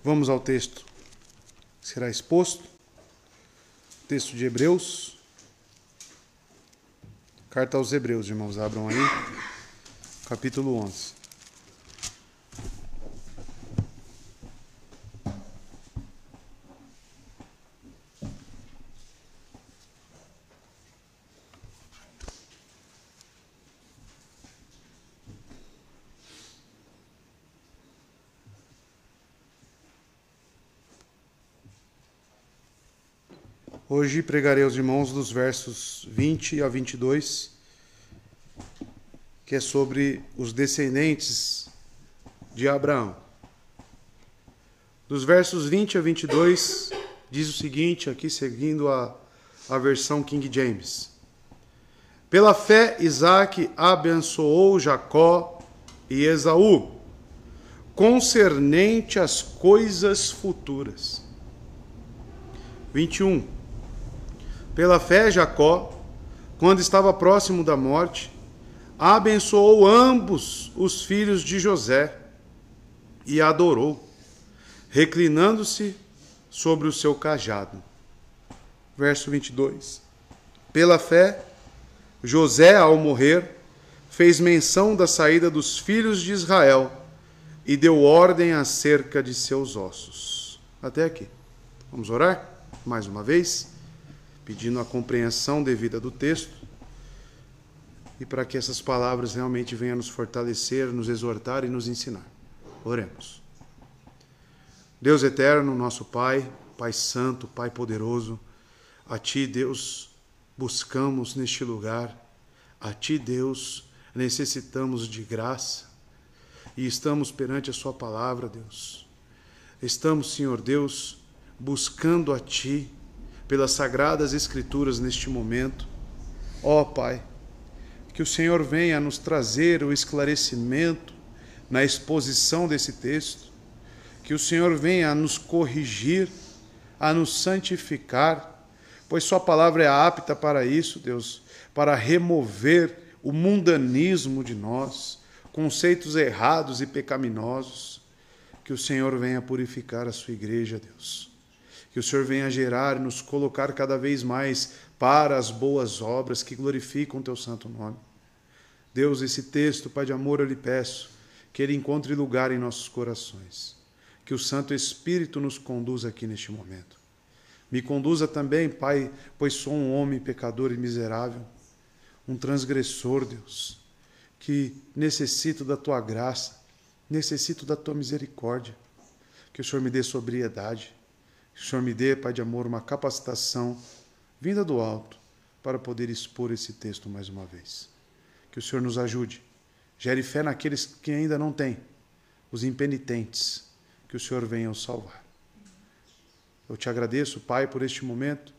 Vamos ao texto que será exposto. Texto de Hebreus. Carta aos Hebreus, irmãos, abram aí. Capítulo 11. Hoje pregarei aos irmãos dos versos 20 a 22, que é sobre os descendentes de Abraão. Dos versos 20 a 22, diz o seguinte, aqui seguindo a versão King James. Pela fé, Isaque abençoou Jacó e Esaú, concernente às coisas futuras. 21. Pela fé, Jacó, quando estava próximo da morte, abençoou ambos os filhos de José e adorou, reclinando-se sobre o seu cajado. Verso 22. Pela fé, José, ao morrer, fez menção da saída dos filhos de Israel e deu ordem acerca de seus ossos. Até aqui. Vamos orar mais uma vez, pedindo a compreensão devida do texto e para que essas palavras realmente venham nos fortalecer, nos exortar e nos ensinar. Oremos. Deus eterno, nosso Pai, Pai Santo, Pai poderoso, a Ti, Deus, buscamos neste lugar, a Ti, Deus, necessitamos de graça e estamos perante a Sua palavra, Deus. Estamos, Senhor Deus, buscando a Ti, pelas Sagradas Escrituras neste momento. Ó Pai, que o Senhor venha nos trazer o esclarecimento na exposição desse texto, que o Senhor venha a nos corrigir, a nos santificar, pois Sua palavra é apta para isso, Deus, para remover o mundanismo de nós, conceitos errados e pecaminosos. Que o Senhor venha purificar a Sua igreja, Deus. Que o Senhor venha gerar e nos colocar cada vez mais para as boas obras que glorificam o Teu santo nome. Deus, esse texto, Pai de amor, eu lhe peço que ele encontre lugar em nossos corações. Que o Santo Espírito nos conduza aqui neste momento. Me conduza também, Pai, pois sou um homem pecador e miserável, um transgressor, Deus, que necessito da Tua graça, necessito da Tua misericórdia. Que o Senhor me dê sobriedade. Que o Senhor me dê, Pai de amor, uma capacitação vinda do alto para poder expor esse texto mais uma vez. Que o Senhor nos ajude. Gere fé naqueles que ainda não têm, os impenitentes. Que o Senhor venha os salvar. Eu te agradeço, Pai, por este momento.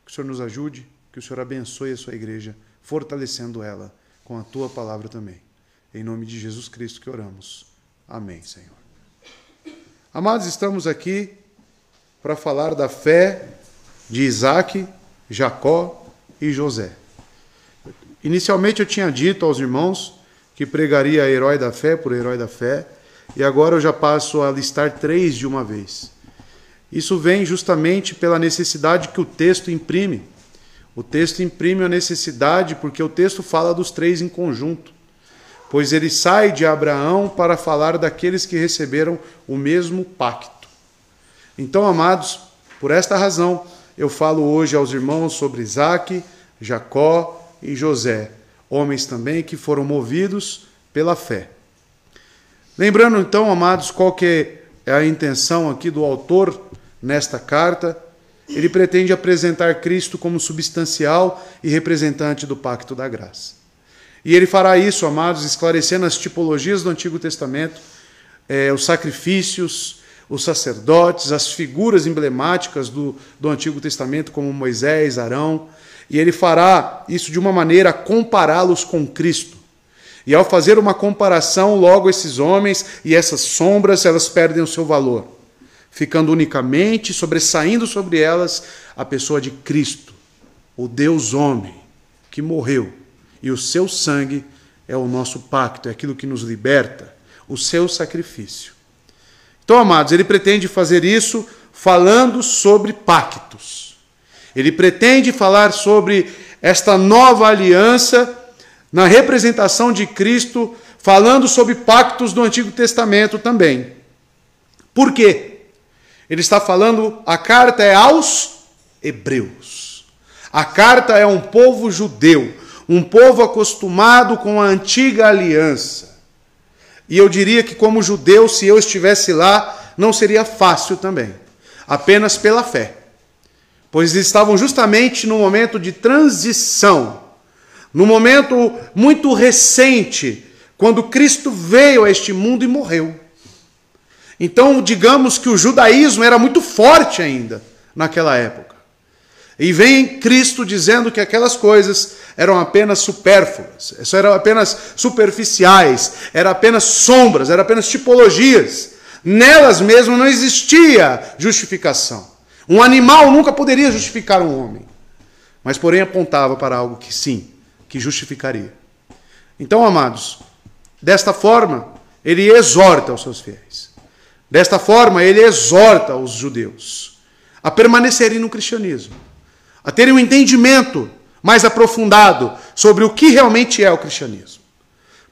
Que o Senhor nos ajude, que o Senhor abençoe a sua igreja, fortalecendo ela com a Tua palavra também. Em nome de Jesus Cristo que oramos. Amém, Senhor. Amados, estamos aqui para falar da fé de Isaque, Jacó e José. Inicialmente eu tinha dito aos irmãos que pregaria herói da fé por herói da fé, e agora eu já passo a listar 3 de uma vez. Isso vem justamente pela necessidade que o texto imprime. O texto imprime a necessidade porque o texto fala dos 3 em conjunto, pois ele sai de Abraão para falar daqueles que receberam o mesmo pacto. Então, amados, por esta razão, eu falo hoje aos irmãos sobre Isaque, Jacó e José, homens também que foram movidos pela fé. Lembrando então, amados, qual que é a intenção aqui do autor nesta carta, ele pretende apresentar Cristo como substancial e representante do pacto da graça. E ele fará isso, amados, esclarecendo as tipologias do Antigo Testamento, os sacrifícios, os sacerdotes, as figuras emblemáticas do Antigo Testamento, como Moisés, Arão, e ele fará isso de uma maneira a compará-los com Cristo. E ao fazer uma comparação, logo esses homens e essas sombras, elas perdem o seu valor, ficando unicamente, sobressaindo sobre elas, a pessoa de Cristo, o Deus homem, que morreu, e o seu sangue é o nosso pacto, é aquilo que nos liberta, o seu sacrifício. Então, amados, ele pretende fazer isso falando sobre pactos. Ele pretende falar sobre esta nova aliança na representação de Cristo, falando sobre pactos do Antigo Testamento também. Por quê? Ele está falando, a carta é aos hebreus. A carta é um povo judeu, um povo acostumado com a antiga aliança. E eu diria que como judeu, se eu estivesse lá, não seria fácil também. Apenas pela fé. Pois eles estavam justamente no momento de transição. No momento muito recente, quando Cristo veio a este mundo e morreu. Então, digamos que o judaísmo era muito forte ainda naquela época. E vem Cristo dizendo que aquelas coisas eram apenas supérfluas, eram apenas superficiais, eram apenas sombras, eram apenas tipologias. Nelas mesmo não existia justificação. Um animal nunca poderia justificar um homem. Mas, porém, apontava para algo que sim, que justificaria. Então, amados, desta forma, ele exorta os seus fiéis. Desta forma, ele exorta os judeus a permanecerem no cristianismo, a terem um entendimento mais aprofundado sobre o que realmente é o cristianismo.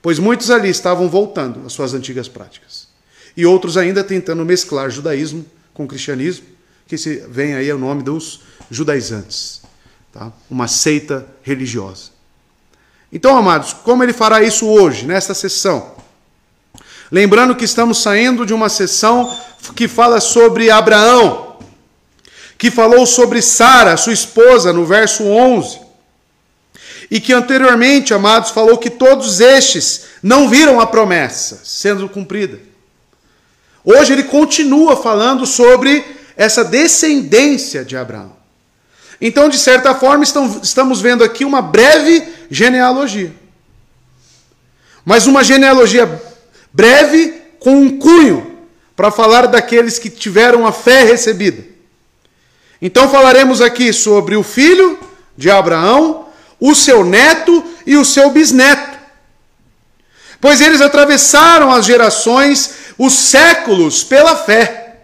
Pois muitos ali estavam voltando às suas antigas práticas. E outros ainda tentando mesclar judaísmo com cristianismo, que vem aí o nome dos judaizantes. Tá? Uma seita religiosa. Então, amados, como ele fará isso hoje, nesta sessão? Lembrando que estamos saindo de uma sessão que fala sobre Abraão, que falou sobre Sara, sua esposa, no verso 11. E que anteriormente, amados, falou que todos estes não viram a promessa sendo cumprida. Hoje ele continua falando sobre essa descendência de Abraão. Então, de certa forma, estamos vendo aqui uma breve genealogia. Mas uma genealogia breve com um cunho para falar daqueles que tiveram a fé recebida. Então falaremos aqui sobre o filho de Abraão, o seu neto e o seu bisneto. Pois eles atravessaram as gerações, os séculos, pela fé.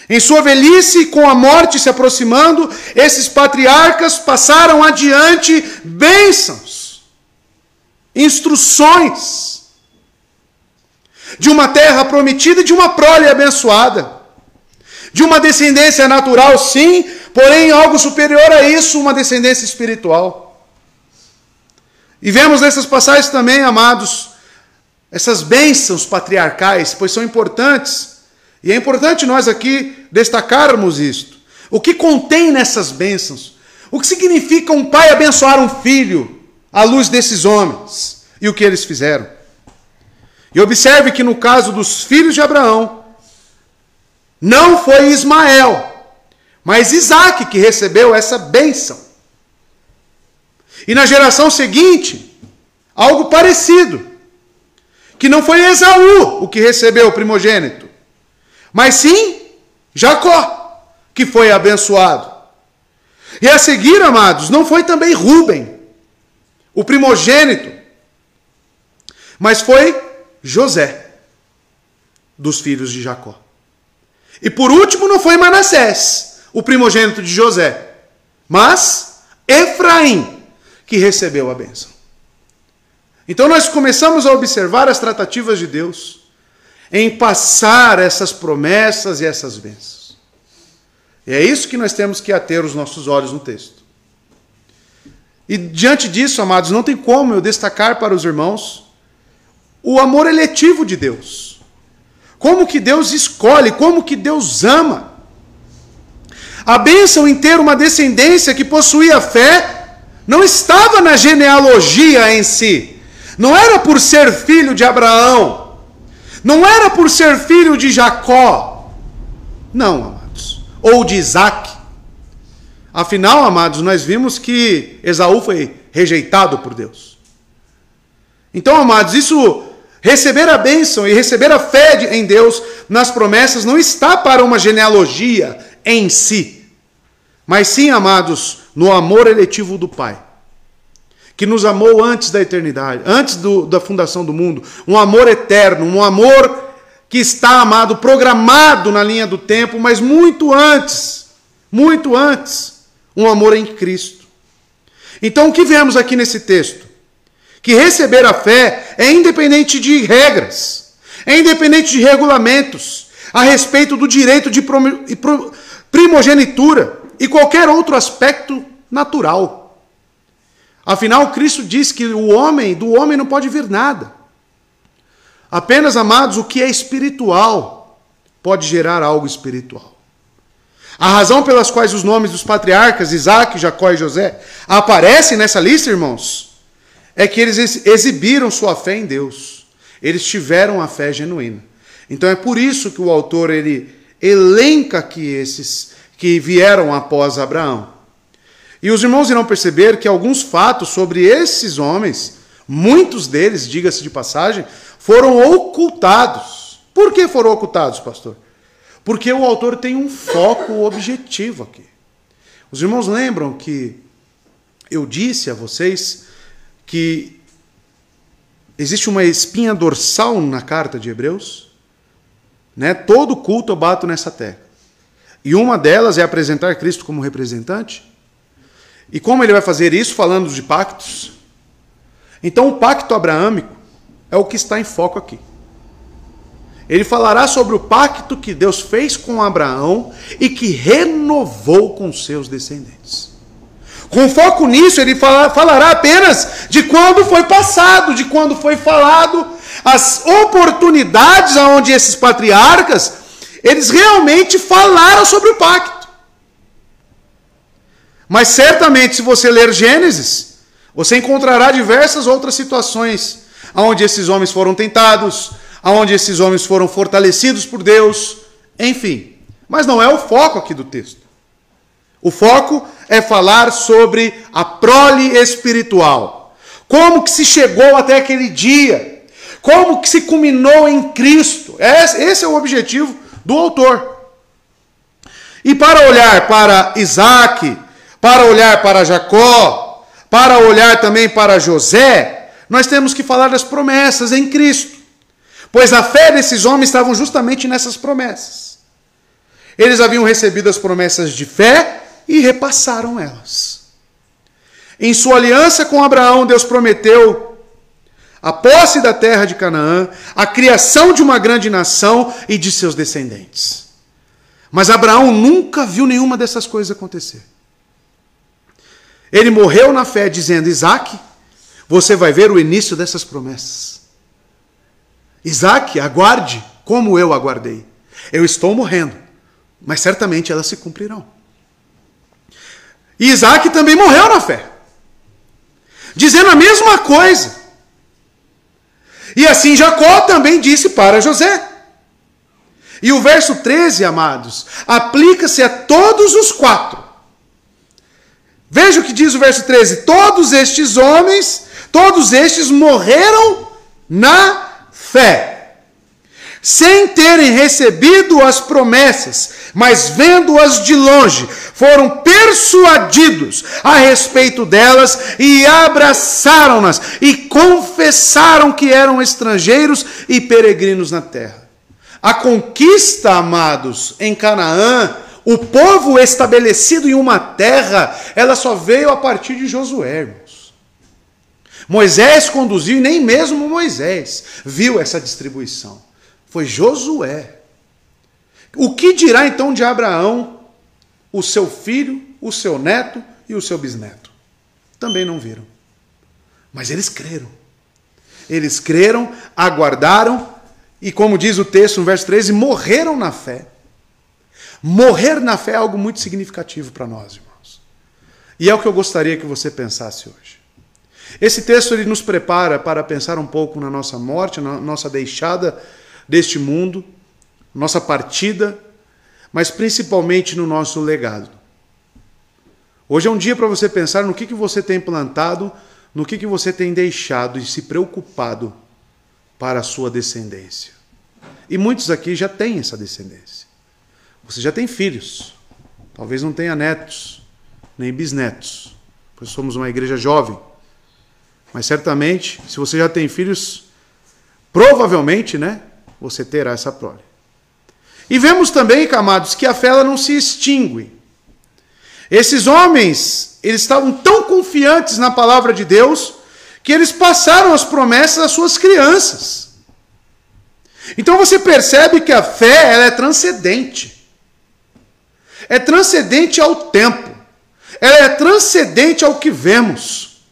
Em sua velhice, com a morte se aproximando, esses patriarcas passaram adiante bênçãos, instruções de uma terra prometida e de uma prole abençoada. De uma descendência natural, sim, porém algo superior a isso, uma descendência espiritual. E vemos nessas passagens também, amados, essas bênçãos patriarcais, pois são importantes. E é importante nós aqui destacarmos isto. O que contém nessas bênçãos? O que significa um pai abençoar um filho à luz desses homens? E o que eles fizeram? E observe que no caso dos filhos de Abraão, não foi Ismael, mas Isaque que recebeu essa bênção. E na geração seguinte, algo parecido. Que não foi Esaú o que recebeu o primogênito, mas sim Jacó, que foi abençoado. E a seguir, amados, não foi também Rúben, o primogênito, mas foi José, dos filhos de Jacó. E por último não foi Manassés, o primogênito de José, mas Efraim, que recebeu a bênção. Então nós começamos a observar as tratativas de Deus em passar essas promessas e essas bênçãos. E é isso que nós temos que ater os nossos olhos no texto. E diante disso, amados, não tem como eu destacar para os irmãos o amor eletivo de Deus. Como que Deus escolhe, como que Deus ama. A bênção em ter uma descendência que possuía fé não estava na genealogia em si. Não era por ser filho de Abraão. Não era por ser filho de Jacó. Não, amados. Ou de Isaque. Afinal, amados, nós vimos que Esaú foi rejeitado por Deus. Então, amados, isso, receber a bênção e receber a fé em Deus nas promessas não está para uma genealogia em si. Mas sim, amados, no amor eletivo do Pai. Que nos amou antes da eternidade, antes da fundação do mundo. Um amor eterno, um amor que está, amado, programado na linha do tempo, mas muito antes, um amor em Cristo. Então, o que vemos aqui nesse texto? Que receber a fé é independente de regras, é independente de regulamentos, a respeito do direito de primogenitura e qualquer outro aspecto natural. Afinal, Cristo diz que do homem não pode vir nada. Apenas, amados, o que é espiritual pode gerar algo espiritual. A razão pelas quais os nomes dos patriarcas, Isaac, Jacó e José, aparecem nessa lista, irmãos, é que eles exibiram sua fé em Deus. Eles tiveram a fé genuína. Então é por isso que o autor ele elenca aqui esses que vieram após Abraão. E os irmãos irão perceber que alguns fatos sobre esses homens, muitos deles, diga-se de passagem, foram ocultados. Por que foram ocultados, pastor? Porque o autor tem um foco objetivo aqui. Os irmãos lembram que eu disse a vocês que existe uma espinha dorsal na carta de Hebreus? Né? Todo culto eu bato nessa tecla. E uma delas é apresentar Cristo como representante. E como ele vai fazer isso? Falando de pactos. Então o pacto abraâmico é o que está em foco aqui. Ele falará sobre o pacto que Deus fez com Abraão e que renovou com seus descendentes. Com foco nisso, ele falará apenas de quando foi passado, de quando foi falado, as oportunidades onde esses patriarcas, eles realmente falaram sobre o pacto. Mas certamente, se você ler Gênesis, você encontrará diversas outras situações onde esses homens foram tentados, onde esses homens foram fortalecidos por Deus, enfim. Mas não é o foco aqui do texto. O foco é falar sobre a prole espiritual. Como que se chegou até aquele dia? Como que se culminou em Cristo? Esse é o objetivo do autor. E para olhar para Isaac, para olhar para Jacó, para olhar também para José, nós temos que falar das promessas em Cristo. Pois a fé desses homens estavam justamente nessas promessas. Eles haviam recebido as promessas de fé e repassaram elas. Em sua aliança com Abraão, Deus prometeu a posse da terra de Canaã, a criação de uma grande nação e de seus descendentes. Mas Abraão nunca viu nenhuma dessas coisas acontecer. Ele morreu na fé dizendo: Isaac, você vai ver o início dessas promessas. Isaac, aguarde como eu aguardei. Eu estou morrendo, mas certamente elas se cumprirão. E Isaac também morreu na fé, dizendo a mesma coisa. E assim Jacó também disse para José. E o verso 13, amados, aplica-se a todos os quatro. Veja o que diz o verso 13. Todos estes homens, todos estes morreram na fé, sem terem recebido as promessas, mas vendo-as de longe, foram persuadidos a respeito delas e abraçaram-nas e confessaram que eram estrangeiros e peregrinos na terra. A conquista, amados, em Canaã, o povo estabelecido em uma terra, ela só veio a partir de Josué, irmãos. Moisés conduziu e nem mesmo Moisés viu essa distribuição. Foi Josué. O que dirá então de Abraão, o seu filho, o seu neto e o seu bisneto? Também não viram. Mas eles creram. Eles creram, aguardaram e, como diz o texto no verso 13, morreram na fé. Morrer na fé é algo muito significativo para nós, irmãos. E é o que eu gostaria que você pensasse hoje. Esse texto ele nos prepara para pensar um pouco na nossa morte, na nossa deixada deste mundo, nossa partida, mas principalmente no nosso legado. Hoje é um dia para você pensar no que você tem plantado, no que você tem deixado e se preocupado para a sua descendência. E muitos aqui já têm essa descendência. Você já tem filhos, talvez não tenha netos, nem bisnetos, pois somos uma igreja jovem. Mas certamente, se você já tem filhos, provavelmente, né, você terá essa prole. E vemos também, amados, que a fé ela não se extingue. Esses homens, eles estavam tão confiantes na palavra de Deus, que eles passaram as promessas às suas crianças. Então você percebe que a fé ela é transcendente. É transcendente ao tempo. Ela é transcendente ao que vemos.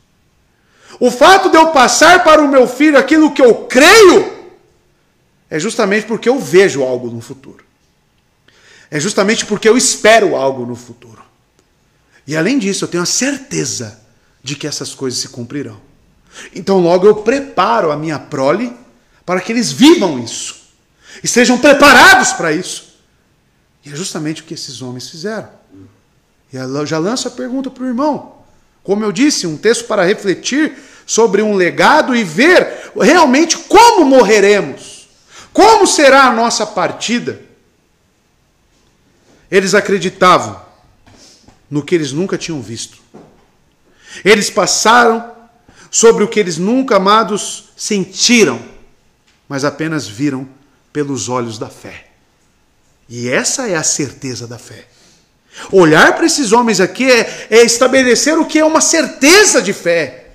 O fato de eu passar para o meu filho aquilo que eu creio, é justamente porque eu vejo algo no futuro. É justamente porque eu espero algo no futuro. E além disso, eu tenho a certeza de que essas coisas se cumprirão. Então logo eu preparo a minha prole para que eles vivam isso. Estejam preparados para isso. E é justamente o que esses homens fizeram. E eu já lanço a pergunta para o irmão. Como eu disse, um texto para refletir sobre um legado e ver realmente como morreremos. Como será a nossa partida? Eles acreditavam no que eles nunca tinham visto. Eles passaram sobre o que eles nunca, amados, sentiram, mas apenas viram pelos olhos da fé. E essa é a certeza da fé. Olhar para esses homens aqui é estabelecer o que é uma certeza de fé.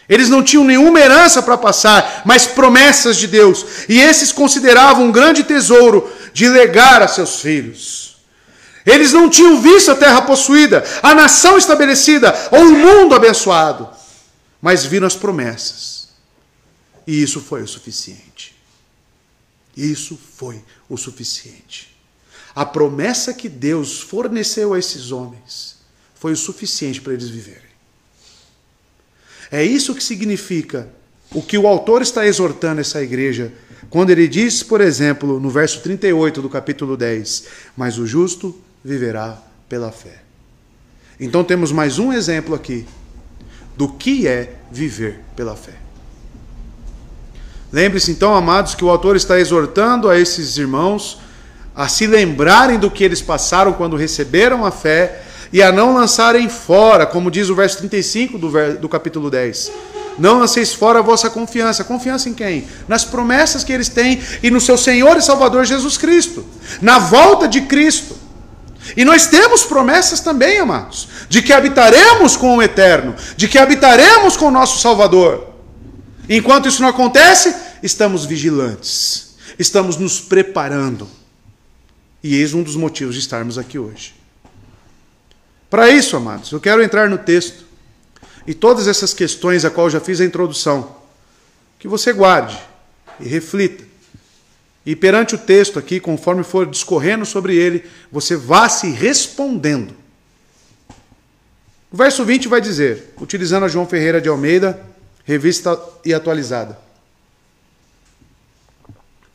Eles não tinham nenhuma herança para passar, mas promessas de Deus. E esses consideravam um grande tesouro de legar a seus filhos. Eles não tinham visto a terra possuída, a nação estabelecida, ou o mundo abençoado, mas viram as promessas. E isso foi o suficiente. Isso foi o suficiente. A promessa que Deus forneceu a esses homens foi o suficiente para eles viverem. É isso que significa o que o autor está exortando essa igreja, quando ele diz, por exemplo, no verso 38 do capítulo 10, mas o justo viverá pela fé. Então temos mais um exemplo aqui do que é viver pela fé. Lembre-se então, amados, que o autor está exortando a esses irmãos a se lembrarem do que eles passaram quando receberam a fé e a não lançarem fora, como diz o verso 35 do capítulo 10. Não lanceis fora a vossa confiança. Confiança em quem? Nas promessas que eles têm e no seu Senhor e Salvador Jesus Cristo. Na volta de Cristo. E nós temos promessas também, amados, de que habitaremos com o Eterno, de que habitaremos com o nosso Salvador. Enquanto isso não acontece, estamos vigilantes, estamos nos preparando. E eis um dos motivos de estarmos aqui hoje. Para isso, amados, eu quero entrar no texto e todas essas questões a qual eu já fiz a introdução, que você guarde e reflita. E perante o texto aqui, conforme for discorrendo sobre ele, você vá se respondendo. O verso 20 vai dizer, utilizando a João Ferreira de Almeida, revista e atualizada.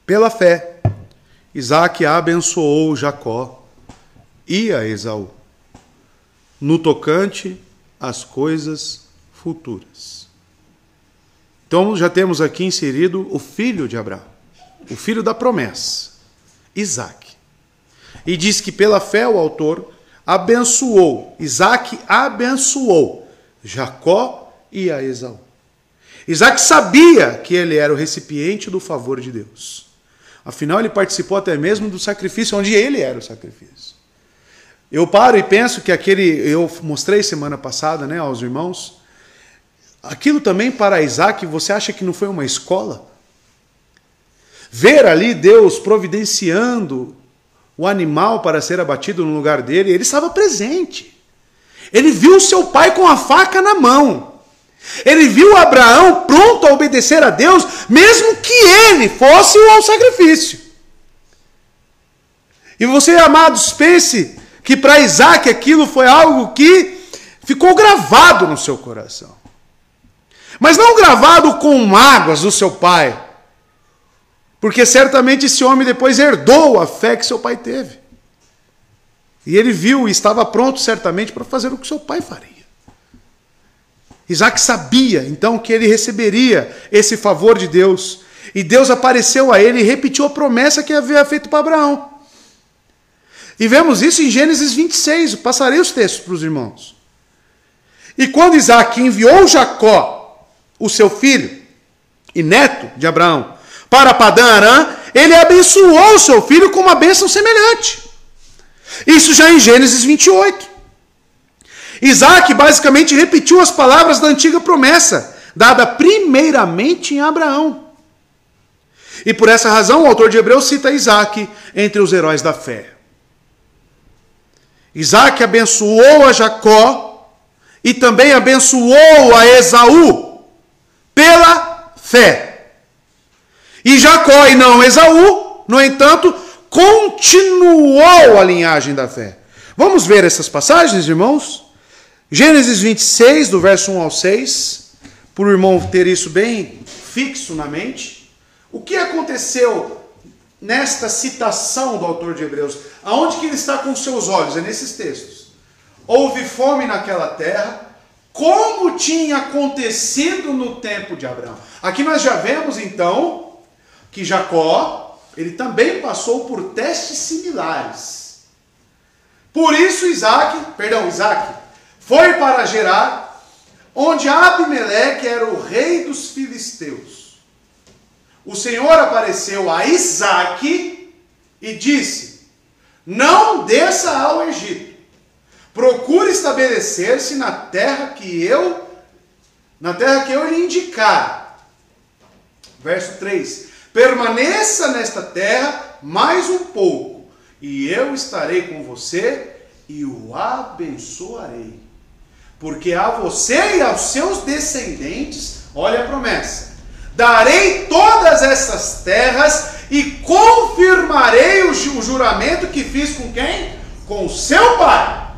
Pela fé, Isaac abençoou Jacó e a Esaú, no tocante às coisas futuras. Então já temos aqui inserido o filho de Abraão, o filho da promessa, Isaac. E diz que pela fé o autor abençoou, Isaac abençoou Jacó e a Esaú. Isaac sabia que ele era o recipiente do favor de Deus. Afinal, ele participou até mesmo do sacrifício onde ele era o sacrifício. Eu paro e penso que eu mostrei semana passada, né, aos irmãos, aquilo também para Isaac, você acha que não foi uma escola? Ver ali Deus providenciando o animal para ser abatido no lugar dele, ele estava presente. Ele viu seu pai com a faca na mão. Ele viu Abraão pronto a obedecer a Deus, mesmo que ele fosse ao sacrifício. E você, amados, pense que para Isaac aquilo foi algo que ficou gravado no seu coração. Mas não gravado com mágoas do seu pai, porque certamente esse homem depois herdou a fé que seu pai teve. E ele viu e estava pronto certamente para fazer o que seu pai faria. Isaac sabia, então, que ele receberia esse favor de Deus. E Deus apareceu a ele e repetiu a promessa que havia feito para Abraão. E vemos isso em Gênesis 26. Passarei os textos para os irmãos. E quando Isaac enviou Jacó, o seu filho e neto de Abraão, para Padã Arã, ele abençoou o seu filho com uma bênção semelhante. Isso já em Gênesis 28. Isaac basicamente repetiu as palavras da antiga promessa, dada primeiramente em Abraão. E por essa razão o autor de Hebreus cita Isaac entre os heróis da fé. Isaac abençoou a Jacó e também abençoou a Esaú pela fé. E Jacó e não Esaú, no entanto, continuou a linhagem da fé. Vamos ver essas passagens, irmãos? Gênesis 26, do verso 1 ao 6, para o irmão ter isso bem fixo na mente. O que aconteceu nesta citação do autor de Hebreus? Aonde que ele está com seus olhos? É nesses textos. Houve fome naquela terra, como tinha acontecido no tempo de Abraão. Aqui nós já vemos, então, que Jacó, ele também passou por testes similares. Por isso Isaac foi para Gerar, onde Abimeleque era o rei dos filisteus. O Senhor apareceu a Isaac e disse: não desça ao Egito. Procure estabelecer-se na terra que eu lhe indicar. Verso 3. Permaneça nesta terra mais um pouco, e eu estarei com você e o abençoarei. Porque a você e aos seus descendentes, olha a promessa, darei todas essas terras e confirmarei o juramento que fiz com quem? Com seu pai,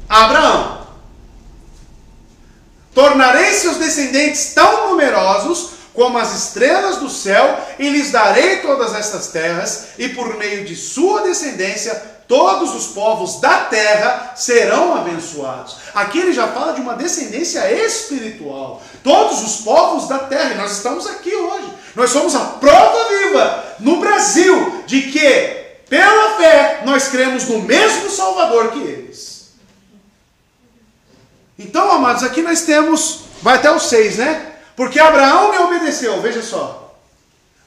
Abraão. Tornarei seus descendentes tão numerosos como as estrelas do céu, e lhes darei todas estas terras, e por meio de sua descendência, todos os povos da terra serão abençoados. Aqui ele já fala de uma descendência espiritual. Todos os povos da terra. E nós estamos aqui hoje. Nós somos a prova viva no Brasil de que, pela fé, nós cremos no mesmo Salvador que eles. Então, amados, aqui nós temos, vai até o 6, né? Porque Abraão me obedeceu, veja só.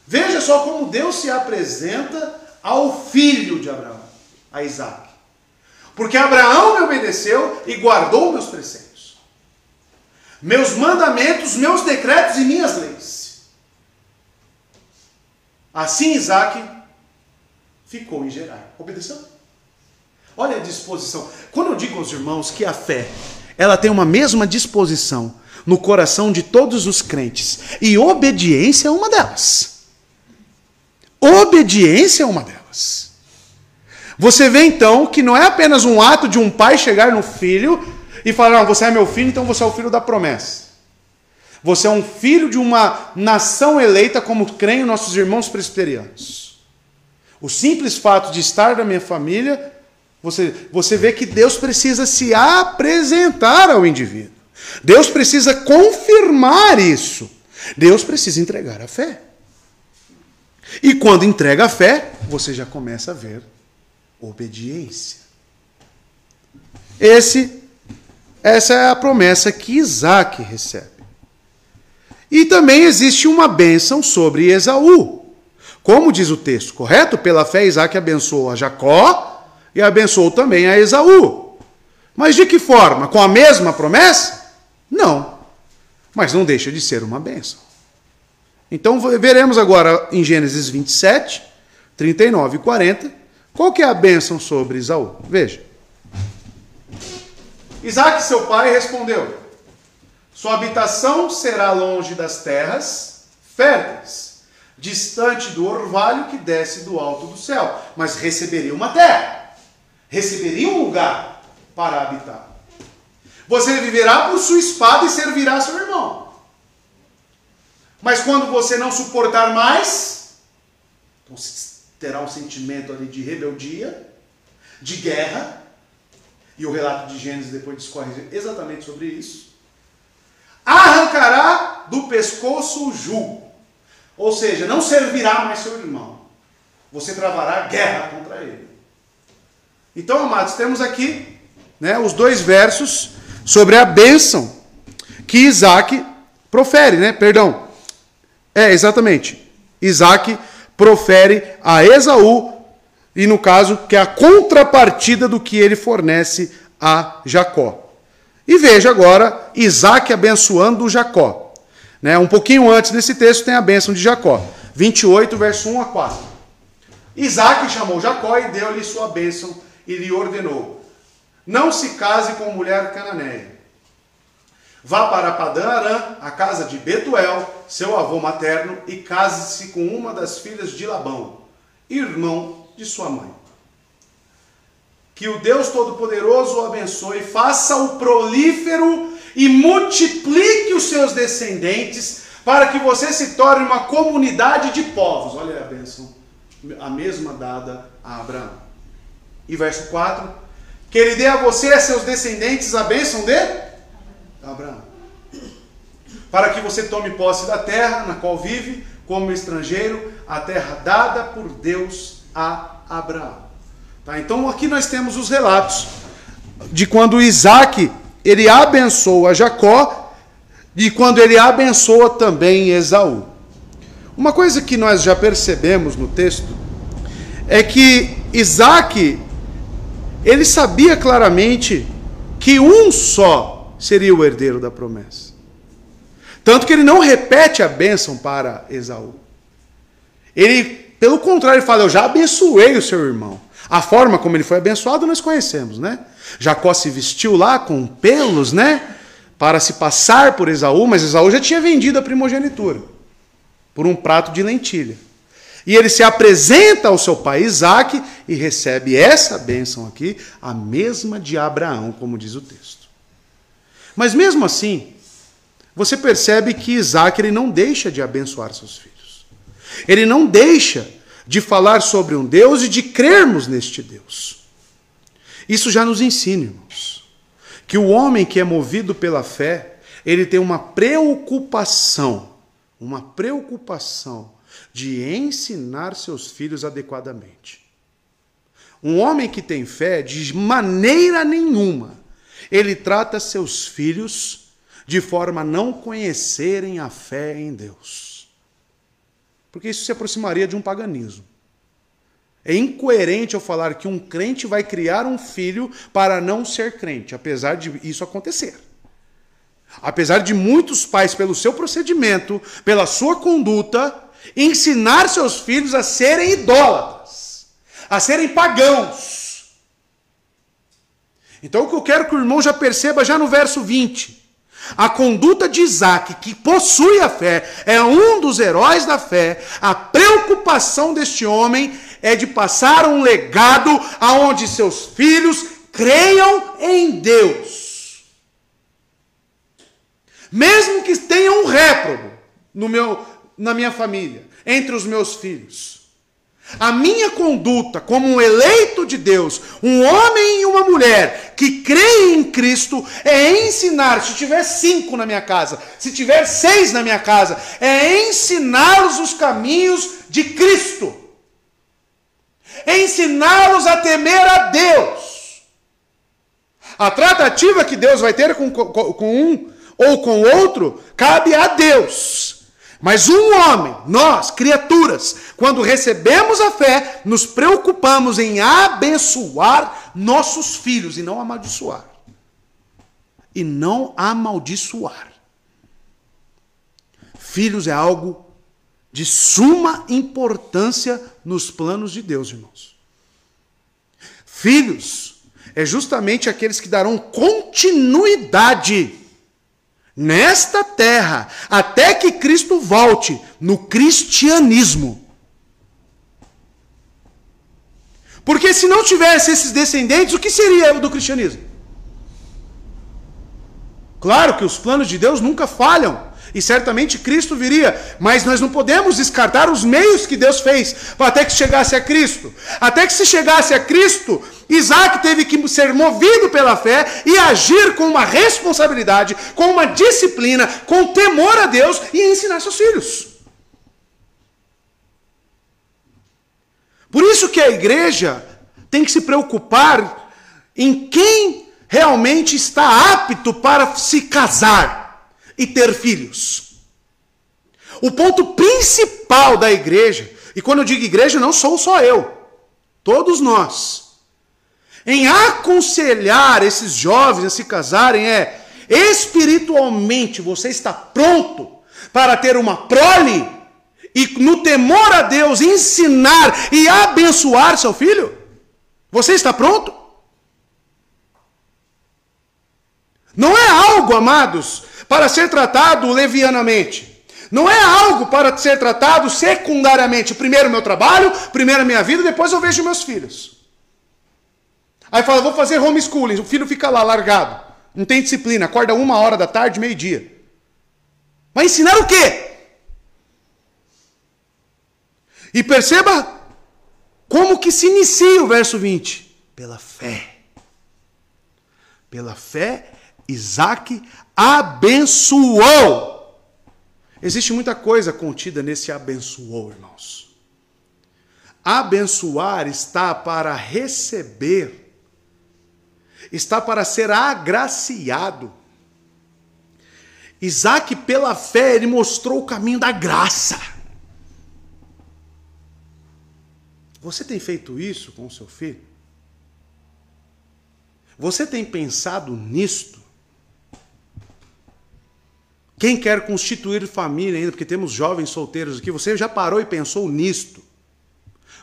Veja só como Deus se apresenta ao filho de Abraão, a Isaac. Porque Abraão me obedeceu e guardou meus preceitos, meus mandamentos, meus decretos e minhas leis. Assim Isaac ficou em Gerar. Obedeceu? Olha a disposição. Quando eu digo aos irmãos que a fé, ela tem uma mesma disposição no coração de todos os crentes. E obediência é uma delas. Obediência é uma delas. Você vê então que não é apenas um ato de um pai chegar no filho e falar: não, você é meu filho, então você é o filho da promessa. Você é um filho de uma nação eleita, como creem nossos irmãos presbiterianos. O simples fato de estar na minha família, você vê que Deus precisa se apresentar ao indivíduo. Deus precisa confirmar isso. Deus precisa entregar a fé. E quando entrega a fé, você já começa a ver obediência. Essa é a promessa que Isaac recebe. E também existe uma bênção sobre Esaú. Como diz o texto, correto? Pela fé Isaac abençoou a Jacó e abençoou também a Esaú. Mas de que forma? Com a mesma promessa? Não, mas não deixa de ser uma bênção. Então veremos agora em Gênesis 27, 39 e 40, qual que é a bênção sobre Esaú. Veja. Isaac, seu pai, respondeu: sua habitação será longe das terras férteis, distante do orvalho que desce do alto do céu, mas receberia uma terra, receberia um lugar para habitar. Você viverá por sua espada e servirá seu irmão. Mas quando você não suportar mais, então terá um sentimento ali de rebeldia, de guerra, e o relato de Gênesis depois discorre exatamente sobre isso, arrancará do pescoço o jugo. Ou seja, não servirá mais seu irmão. Você travará guerra contra ele. Então, amados, temos aqui, né, os dois versos sobre a bênção que Isaac profere, né? Perdão. Exatamente. Isaac profere a Esaú, e no caso, que é a contrapartida do que ele fornece a Jacó. E veja agora Isaac abençoando Jacó. Um pouquinho antes desse texto tem a bênção de Jacó. 28, verso 1 a 4. Isaac chamou Jacó e deu-lhe sua bênção e lhe ordenou: não se case com mulher cananeia. Vá para Padã Arã, a casa de Betuel, seu avô materno, e case-se com uma das filhas de Labão, irmão de sua mãe. Que o Deus Todo-Poderoso o abençoe, faça-o prolífero e multiplique os seus descendentes, para que você se torne uma comunidade de povos. Olha a bênção, a mesma dada a Abraão. E verso 4, que ele dê a você e a seus descendentes a bênção de Abraão, para que você tome posse da terra na qual vive como estrangeiro, a terra dada por Deus a Abraão. Então aqui nós temos os relatos de quando Isaac ele abençoa Jacó e quando ele abençoa também Esaú. Uma coisa que nós já percebemos no texto é que Isaac ele sabia claramente que um só seria o herdeiro da promessa. Tanto que ele não repete a bênção para Esaú. Ele, pelo contrário, fala: eu já abençoei o seu irmão. A forma como ele foi abençoado nós conhecemos, né? Jacó se vestiu lá com pelos, né? Para se passar por Esaú, mas Esaú já tinha vendido a primogenitura por um prato de lentilha. E ele se apresenta ao seu pai Isaac e recebe essa bênção aqui, a mesma de Abraão, como diz o texto. Mas mesmo assim, você percebe que Isaac ele não deixa de abençoar seus filhos. Ele não deixa de falar sobre um Deus e de crermos neste Deus. Isso já nos ensina, irmãos, que o homem que é movido pela fé, ele tem uma preocupação de ensinar seus filhos adequadamente. Um homem que tem fé, de maneira nenhuma, ele trata seus filhos de forma a não conhecerem a fé em Deus. Porque isso se aproximaria de um paganismo. É incoerente eu falar que um crente vai criar um filho para não ser crente, apesar de isso acontecer. Apesar de muitos pais, pelo seu procedimento, pela sua conduta, ensinar seus filhos a serem idólatras, a serem pagãos. Então o que eu quero que o irmão já perceba já no verso 20. A conduta de Isaac, que possui a fé, é um dos heróis da fé. A preocupação deste homem é de passar um legado aonde seus filhos creiam em Deus. Mesmo que tenha um réprobo na minha família, entre os meus filhos. A minha conduta como um eleito de Deus, um homem e uma mulher que creem em Cristo, é ensinar, se tiver 5 na minha casa, se tiver 6 na minha casa, é ensiná-los os caminhos de Cristo. É ensiná-los a temer a Deus. A tratativa que Deus vai ter com um ou com outro, cabe a Deus. Mas um homem, nós, criaturas, quando recebemos a fé, nos preocupamos em abençoar nossos filhos e não amaldiçoar. E não amaldiçoar. Filhos é algo de suma importância nos planos de Deus, irmãos. Filhos é justamente aqueles que darão continuidade nesta terra, até que Cristo volte, no cristianismo. Porque se não tivesse esses descendentes, o que seria do cristianismo? Claro que os planos de Deus nunca falham, e certamente Cristo viria, mas nós não podemos descartar os meios que Deus fez para até que chegasse a Cristo. Até que se chegasse a Cristo, Isaac teve que ser movido pela fé e agir com uma responsabilidade, com uma disciplina, com temor a Deus e ensinar seus filhos. Por isso que a igreja tem que se preocupar em quem realmente está apto para se casar e ter filhos. O ponto principal da igreja, e quando eu digo igreja, não sou só eu, todos nós, em aconselhar esses jovens a se casarem é, espiritualmente você está pronto para ter uma prole e no temor a Deus ensinar e abençoar seu filho? Você está pronto? Não é algo, amados, para ser tratado levianamente. Não é algo para ser tratado secundariamente. Primeiro meu trabalho, primeiro a minha vida, depois eu vejo meus filhos. Aí fala, vou fazer homeschooling. O filho fica lá largado. Não tem disciplina. Acorda 1h da tarde, meio-dia. Vai ensinar o quê? E perceba como que se inicia o verso 20. Pela fé. Pela fé, Isaac abençoou. Existe muita coisa contida nesse abençoou, irmãos. Abençoar está para receber, está para ser agraciado. Isaac, pela fé, ele mostrou o caminho da graça. Você tem feito isso com o seu filho? Você tem pensado nisto? Quem quer constituir família ainda, porque temos jovens solteiros aqui, você já parou e pensou nisto?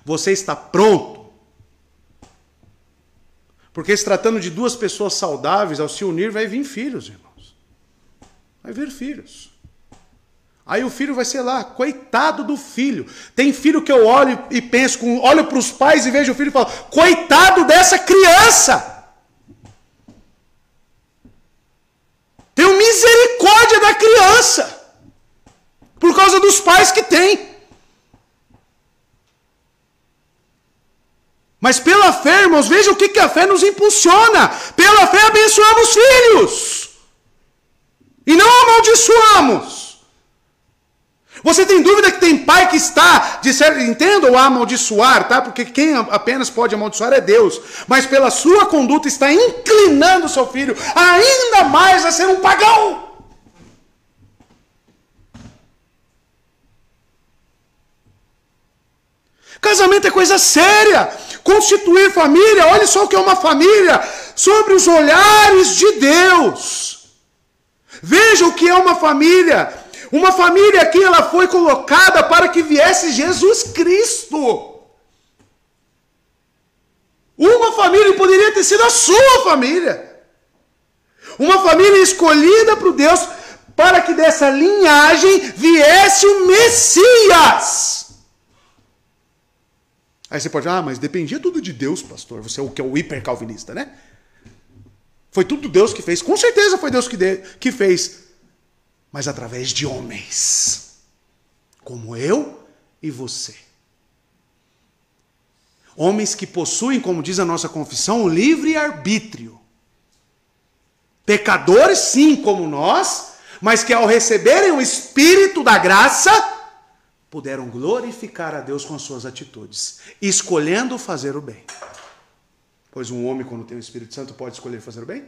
Você está pronto? Porque se tratando de duas pessoas saudáveis, ao se unir, vai vir filhos, irmãos. Vai vir filhos. Aí o filho vai ser lá, coitado do filho. Tem filho que eu olho e penso, olho para os pais e vejo o filho e falo, coitado dessa criança! Tenho misericórdia da criança, por causa dos pais que tem. Mas pela fé, irmãos, veja o que a fé nos impulsiona. Pela fé abençoamos filhos. E não amaldiçoamos. Você tem dúvida que tem pai que está, entenda o amaldiçoar, tá? Porque quem apenas pode amaldiçoar é Deus. Mas pela sua conduta está inclinando o seu filho ainda mais a ser um pagão. Casamento é coisa séria. Constituir família, olha só o que é uma família, sobre os olhares de Deus. Veja o que é uma família. Uma família aqui, ela foi colocada para que viesse Jesus Cristo. Uma família poderia ter sido a sua família. Uma família escolhida por Deus para que dessa linhagem viesse o Messias. Aí você pode falar, mas dependia tudo de Deus, pastor. Você é o que é o hipercalvinista, né? Foi tudo Deus que fez. Com certeza foi Deus que fez. Mas através de homens, como eu e você. Homens que possuem, como diz a nossa confissão, o livre-arbítrio. Pecadores, sim, como nós, mas que ao receberem o Espírito da graça, puderam glorificar a Deus com as suas atitudes, escolhendo fazer o bem. Pois um homem, quando tem o Espírito Santo, pode escolher fazer o bem?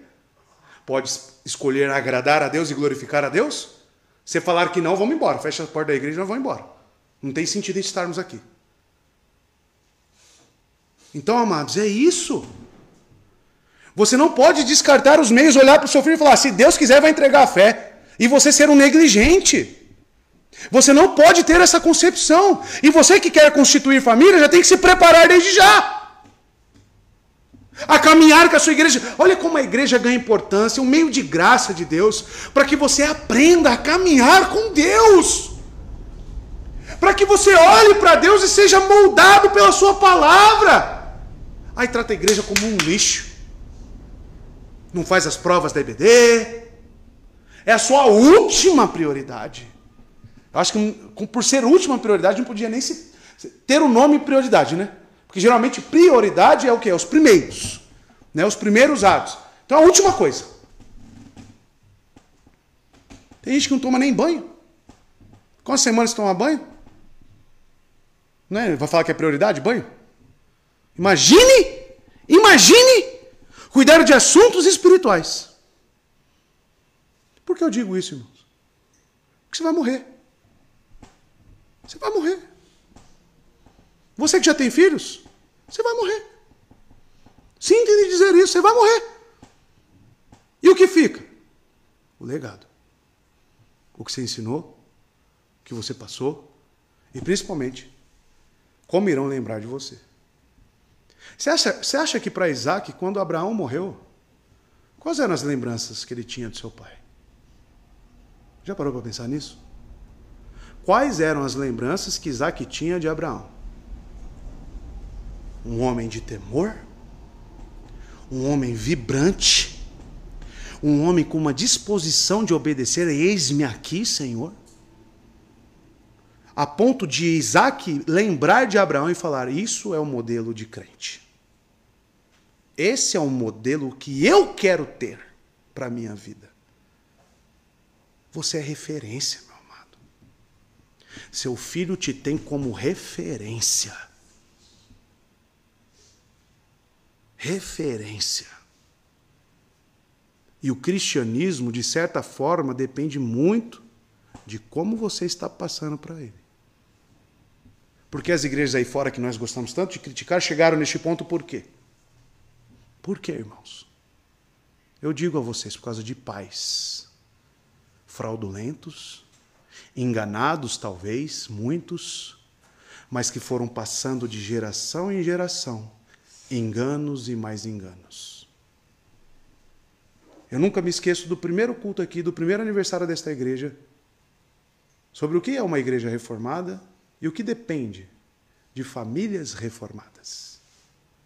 Pode escolher agradar a Deus e glorificar a Deus? Se falar que não, vamos embora. Fecha a porta da igreja e nós vamos embora. Não tem sentido em estarmos aqui. Então, amados, é isso. Você não pode descartar os meios, olhar para o seu filho e falar, se Deus quiser, vai entregar a fé. E você ser um negligente. Você não pode ter essa concepção. E você que quer constituir família, já tem que se preparar desde já. A caminhar com a sua igreja. Olha como a igreja ganha importância, um meio de graça de Deus, para que você aprenda a caminhar com Deus. Para que você olhe para Deus e seja moldado pela sua palavra. Aí trata a igreja como um lixo. Não faz as provas da EBD. É a sua última prioridade. Eu acho que por ser última prioridade não podia nem ter o nome prioridade, né? Porque geralmente prioridade é o quê? É os primeiros. Né? Os primeiros atos. Então a última coisa. Tem gente que não toma nem banho. Quantas semanas você toma banho? Né? Vai falar que é prioridade, banho? Imagine cuidar de assuntos espirituais. Por que eu digo isso, irmãos? Porque você vai morrer. Você vai morrer. Você que já tem filhos, você vai morrer. Sinta em dizer isso, você vai morrer. E o que fica? O legado. O que você ensinou, o que você passou e principalmente como irão lembrar de você. Você acha que para Isaac, quando Abraão morreu, quais eram as lembranças que ele tinha do seu pai? Já parou para pensar nisso? Quais eram as lembranças que Isaac tinha de Abraão? Um homem de temor? Um homem vibrante? Um homem com uma disposição de obedecer? Eis-me aqui, Senhor. A ponto de Isaac lembrar de Abraão e falar, isso é o modelo de crente. Esse é o modelo que eu quero ter para a minha vida. Você é referência, meu amado. Seu filho te tem como referência. Referência. E o cristianismo, de certa forma, depende muito de como você está passando para ele. Porque as igrejas aí fora que nós gostamos tanto de criticar chegaram neste ponto por quê? Por quê, irmãos? Eu digo a vocês, por causa de pais fraudulentos, enganados talvez, muitos, mas que foram passando de geração em geração, enganos e mais enganos. Eu nunca me esqueço do primeiro culto aqui, do primeiro aniversário desta igreja, sobre o que é uma igreja reformada e o que depende de famílias reformadas.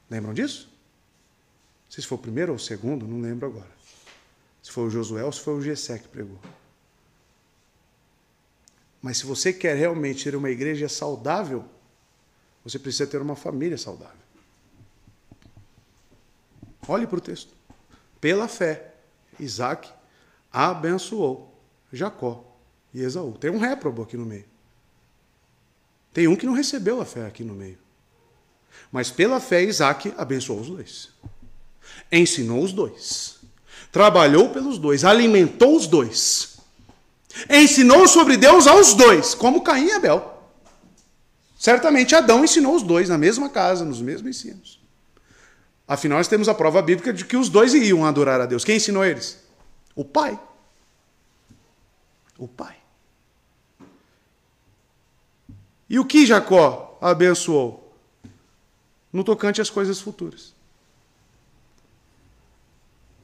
Lembram disso? Não sei se foi o primeiro ou o segundo, não lembro agora. Se foi o Josué ou se foi o Gessé que pregou. Mas se você quer realmente ter uma igreja saudável, você precisa ter uma família saudável. Olhe para o texto. Pela fé, Isaac abençoou Jacó e Esaú. Tem um réprobo aqui no meio. Tem um que não recebeu a fé aqui no meio. Mas pela fé, Isaac abençoou os dois. Ensinou os dois. Trabalhou pelos dois. Alimentou os dois. Ensinou sobre Deus aos dois, como Caim e Abel. Certamente Adão ensinou os dois na mesma casa, nos mesmos ensinos. Afinal, nós temos a prova bíblica de que os dois iam adorar a Deus. Quem ensinou eles? O pai. O pai. E o que Jacó abençoou? No tocante às coisas futuras.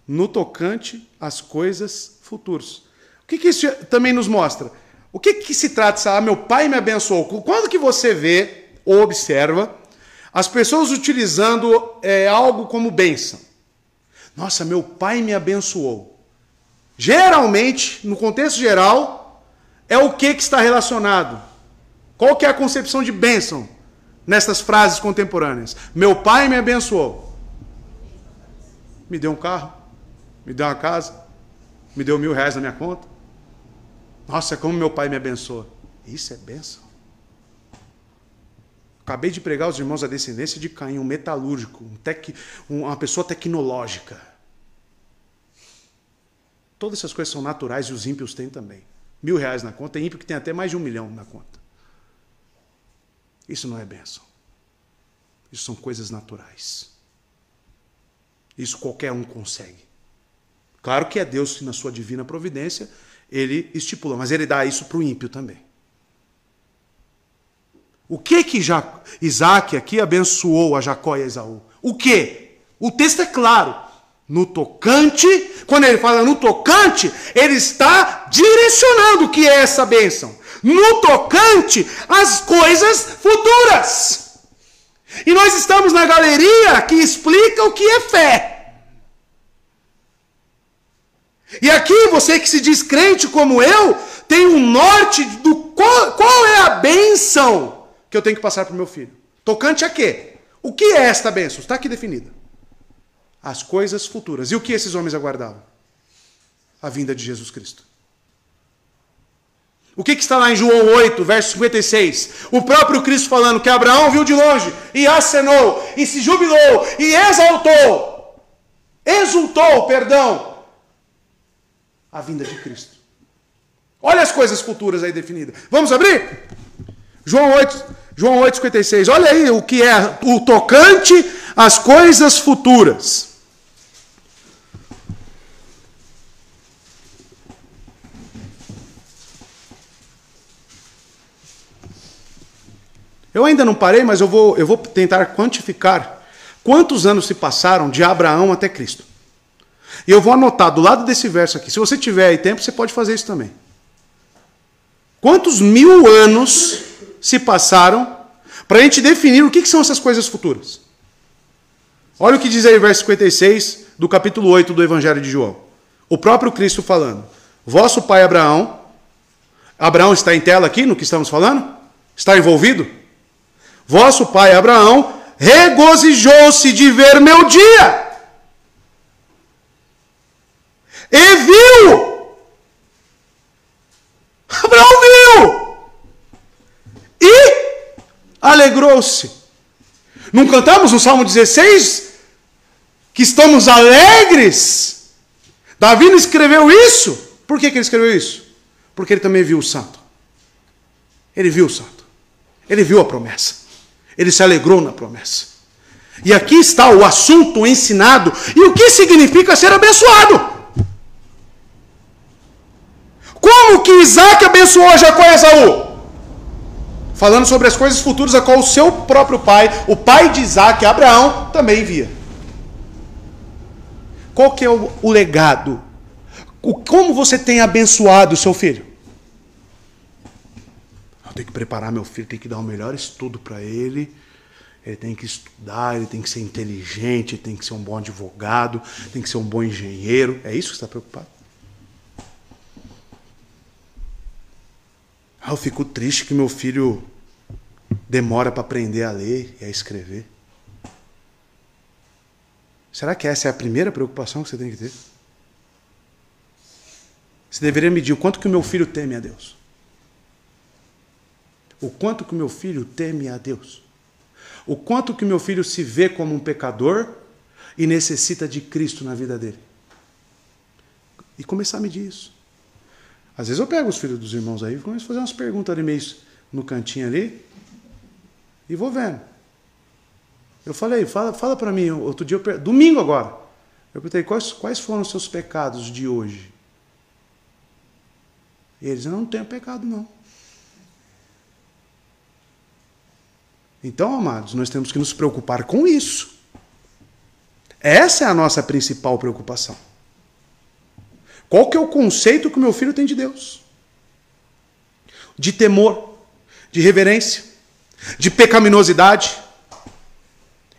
No tocante às coisas futuras. O que isso também nos mostra? O que se trata? Meu pai me abençoou. Quando que você vê ou observa as pessoas utilizando algo como bênção? Nossa, meu pai me abençoou. Geralmente, no contexto geral, é o que está relacionado? Qual que é a concepção de bênção nessas frases contemporâneas? Meu pai me abençoou. Me deu um carro, me deu uma casa, me deu R$1.000 na minha conta. Nossa, como meu pai me abençoa. Isso é bênção. Acabei de pregar aos irmãos da descendência de Caim, um metalúrgico, uma pessoa tecnológica. Todas essas coisas são naturais e os ímpios têm também. R$1.000 na conta, tem ímpio que tem até mais de 1 milhão na conta. Isso não é bênção. Isso são coisas naturais. Isso qualquer um consegue. Claro que é Deus que na sua divina providência ele estipula, mas ele dá isso para o ímpio também. O que Isaac aqui abençoou a Jacó e a Esaú? O que? O texto é claro. No tocante, quando ele fala no tocante, ele está direcionando o que é essa bênção. No tocante às coisas futuras. E nós estamos na galeria que explica o que é fé. E aqui, você que se diz crente como eu, tem um norte do qual é a bênção que eu tenho que passar para o meu filho. Tocante a quê? O que é esta bênção? Está aqui definida. As coisas futuras. E o que esses homens aguardavam? A vinda de Jesus Cristo. O que está lá em João 8, verso 56? O próprio Cristo falando que Abraão viu de longe e acenou, e se jubilou, e exultou, a vinda de Cristo. Olha as coisas futuras aí definidas. Vamos abrir? João 8,56. Olha aí o que é o tocante às coisas futuras. Eu ainda não parei, mas eu vou tentar quantificar quantos anos se passaram de Abraão até Cristo. E eu vou anotar do lado desse verso aqui. Se você tiver aí tempo, você pode fazer isso também. Quantos 1000 anos se passaram para a gente definir o que são essas coisas futuras? Olha o que diz aí o verso 56 do capítulo 8 do Evangelho de João. O próprio Cristo falando. Vosso pai Abraão. Abraão está em tela aqui no que estamos falando? Está envolvido? Vosso pai Abraão regozijou-se de ver meu dia. E viu. Abraão viu. E alegrou-se. Não cantamos no Salmo 16 que estamos alegres? Davi não escreveu isso? Por que ele escreveu isso? Porque ele também viu o santo. Ele viu o santo. Ele viu a promessa. Ele se alegrou na promessa. E aqui está o assunto ensinado. E o que significa ser abençoado? Como que Isaac abençoou Jacó e Esaú? Falando sobre as coisas futuras a qual o seu próprio pai, o pai de Isaac, Abraão, também via. Qual que é o legado? Como você tem abençoado o seu filho? Eu tenho que preparar meu filho, tenho que dar o melhor estudo para ele. Ele tem que estudar, ele tem que ser inteligente, ele tem que ser um bom advogado, tem que ser um bom engenheiro. É isso que você está preocupado? Eu fico triste que meu filho demora para aprender a ler e a escrever. Será que essa é a primeira preocupação que você tem que ter? Você deveria medir o quanto que o meu filho teme a Deus. O quanto que o meu filho teme a Deus. O quanto que o meu filho se vê como um pecador e necessita de Cristo na vida dele. E começar a medir isso. Às vezes eu pego os filhos dos irmãos aí e começo a fazer umas perguntas ali meio no cantinho ali e vou vendo. Eu falei, fala para mim, outro dia, domingo agora, eu perguntei, quais foram os seus pecados de hoje? E eles, eu não tenho pecado não. Então, amados, nós temos que nos preocupar com isso. Essa é a nossa principal preocupação. Qual que é o conceito que o meu filho tem de Deus? De temor, de reverência, de pecaminosidade.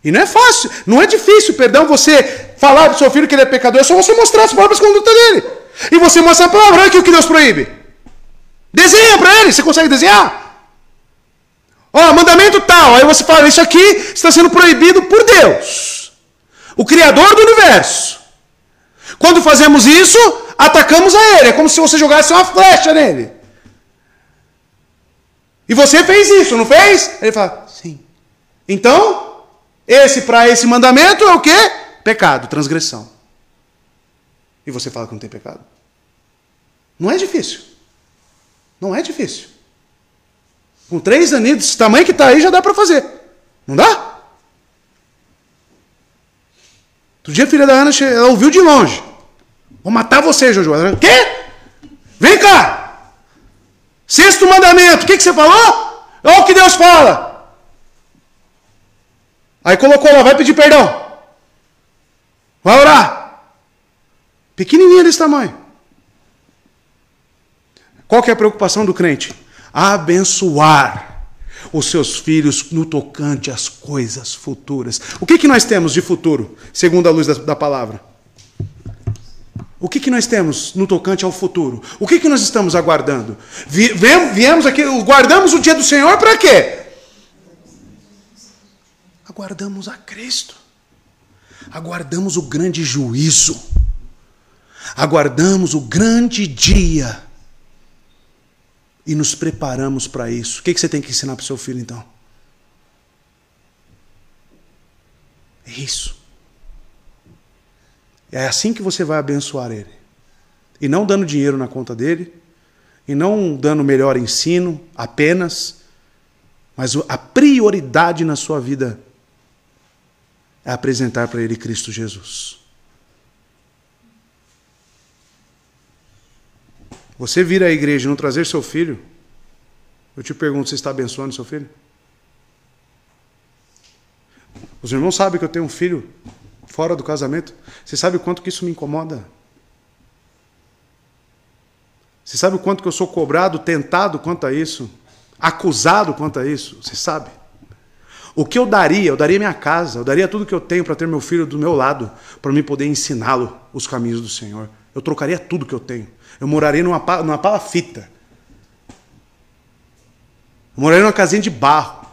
E não é fácil, não é difícil, perdão, você falar do seu filho que ele é pecador, é só você mostrar as próprias condutas dele. E você mostra a palavra, que o que Deus proíbe. Desenha para ele, você consegue desenhar? Ó, mandamento tal, aí você fala, isso aqui está sendo proibido por Deus, o Criador do universo. Quando fazemos isso, atacamos a ele, é como se você jogasse uma flecha nele. E você fez isso, não fez? Ele fala, sim. Então, para esse mandamento é o quê? Pecado, transgressão. E você fala que não tem pecado? Não é difícil. Não é difícil. Com 3 aninhos, desse tamanho que está aí, já dá para fazer. Não dá? Outro dia a filha da Ana, ela ouviu de longe. Vou matar você, Jojo. Ela, quê? Vem cá. 6º mandamento. O que você falou? Olha o que Deus fala. Aí colocou lá, vai pedir perdão. Vai orar. Pequenininha desse tamanho. Qual que é a preocupação do crente? Abençoar os seus filhos no tocante às coisas futuras. O que nós temos de futuro, segundo a luz da palavra? O que nós temos no tocante ao futuro? O que nós estamos aguardando? Viemos aqui, guardamos o dia do Senhor para quê? Aguardamos a Cristo. Aguardamos o grande juízo. Aguardamos o grande dia. E nos preparamos para isso. O que você tem que ensinar para o seu filho, então? É isso. É assim que você vai abençoar ele. E não dando dinheiro na conta dele, e não dando melhor ensino apenas, Mas a prioridade na sua vida é apresentar para Ele Cristo Jesus. Você vir à igreja e não trazer seu filho, eu te pergunto, você está abençoando seu filho? Os irmãos sabem que eu tenho um filho fora do casamento. Você sabe o quanto que isso me incomoda? Você sabe o quanto que eu sou cobrado, tentado quanto a isso? Acusado quanto a isso? Você sabe? O que eu daria minha casa, eu daria tudo que eu tenho para ter meu filho do meu lado, para mim poder ensiná-lo os caminhos do Senhor. Eu trocaria tudo que eu tenho. Eu moraria numa palafita. Eu moraria numa casinha de barro.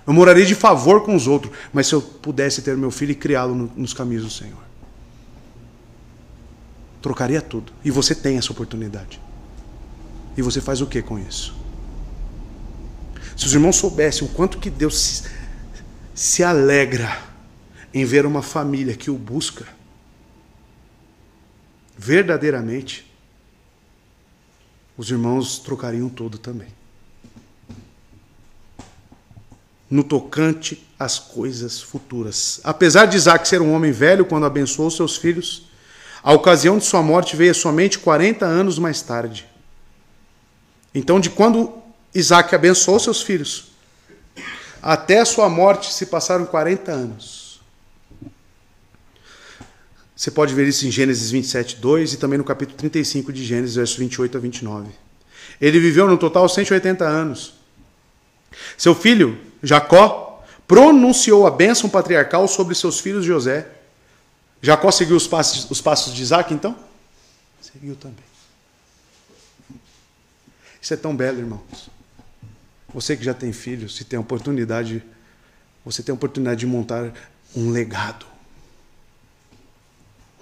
Eu moraria de favor com os outros. Mas se eu pudesse ter meu filho e criá-lo nos caminhos do Senhor. Trocaria tudo. E você tem essa oportunidade. E você faz o que com isso? Se os irmãos soubessem o quanto que Deus se alegra em ver uma família que o busca verdadeiramente, os irmãos trocariam tudo também. No tocante às coisas futuras. Apesar de Isaac ser um homem velho quando abençoou seus filhos, a ocasião de sua morte veio somente 40 anos mais tarde. Então, de quando Isaac abençoou seus filhos até a sua morte se passaram 40 anos. Você pode ver isso em Gênesis 27, 2 e também no capítulo 35 de Gênesis, versos 28 a 29. Ele viveu no total 180 anos. Seu filho, Jacó, pronunciou a bênção patriarcal sobre seus filhos José. Jacó seguiu os passos de Isaac, então? Seguiu também. Isso é tão belo, irmãos. Você que já tem filhos, você tem a oportunidade de montar um legado.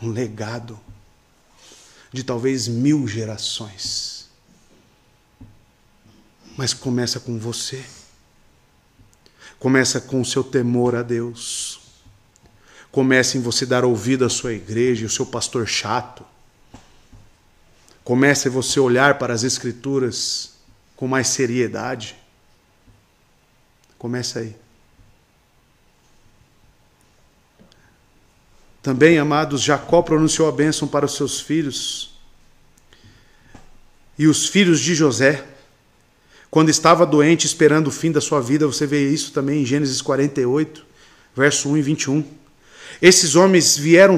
Um legado de talvez 1000 gerações. Mas começa com você. Começa com o seu temor a Deus. Começa em você dar ouvido à sua igreja, ao seu pastor chato. Começa em você olhar para as Escrituras com mais seriedade. Começa aí. Também, amados, Jacó pronunciou a bênção para os seus filhos e os filhos de José. Quando estava doente, esperando o fim da sua vida, você vê isso também em Gênesis 48, verso 1 e 21. Esses homens viveram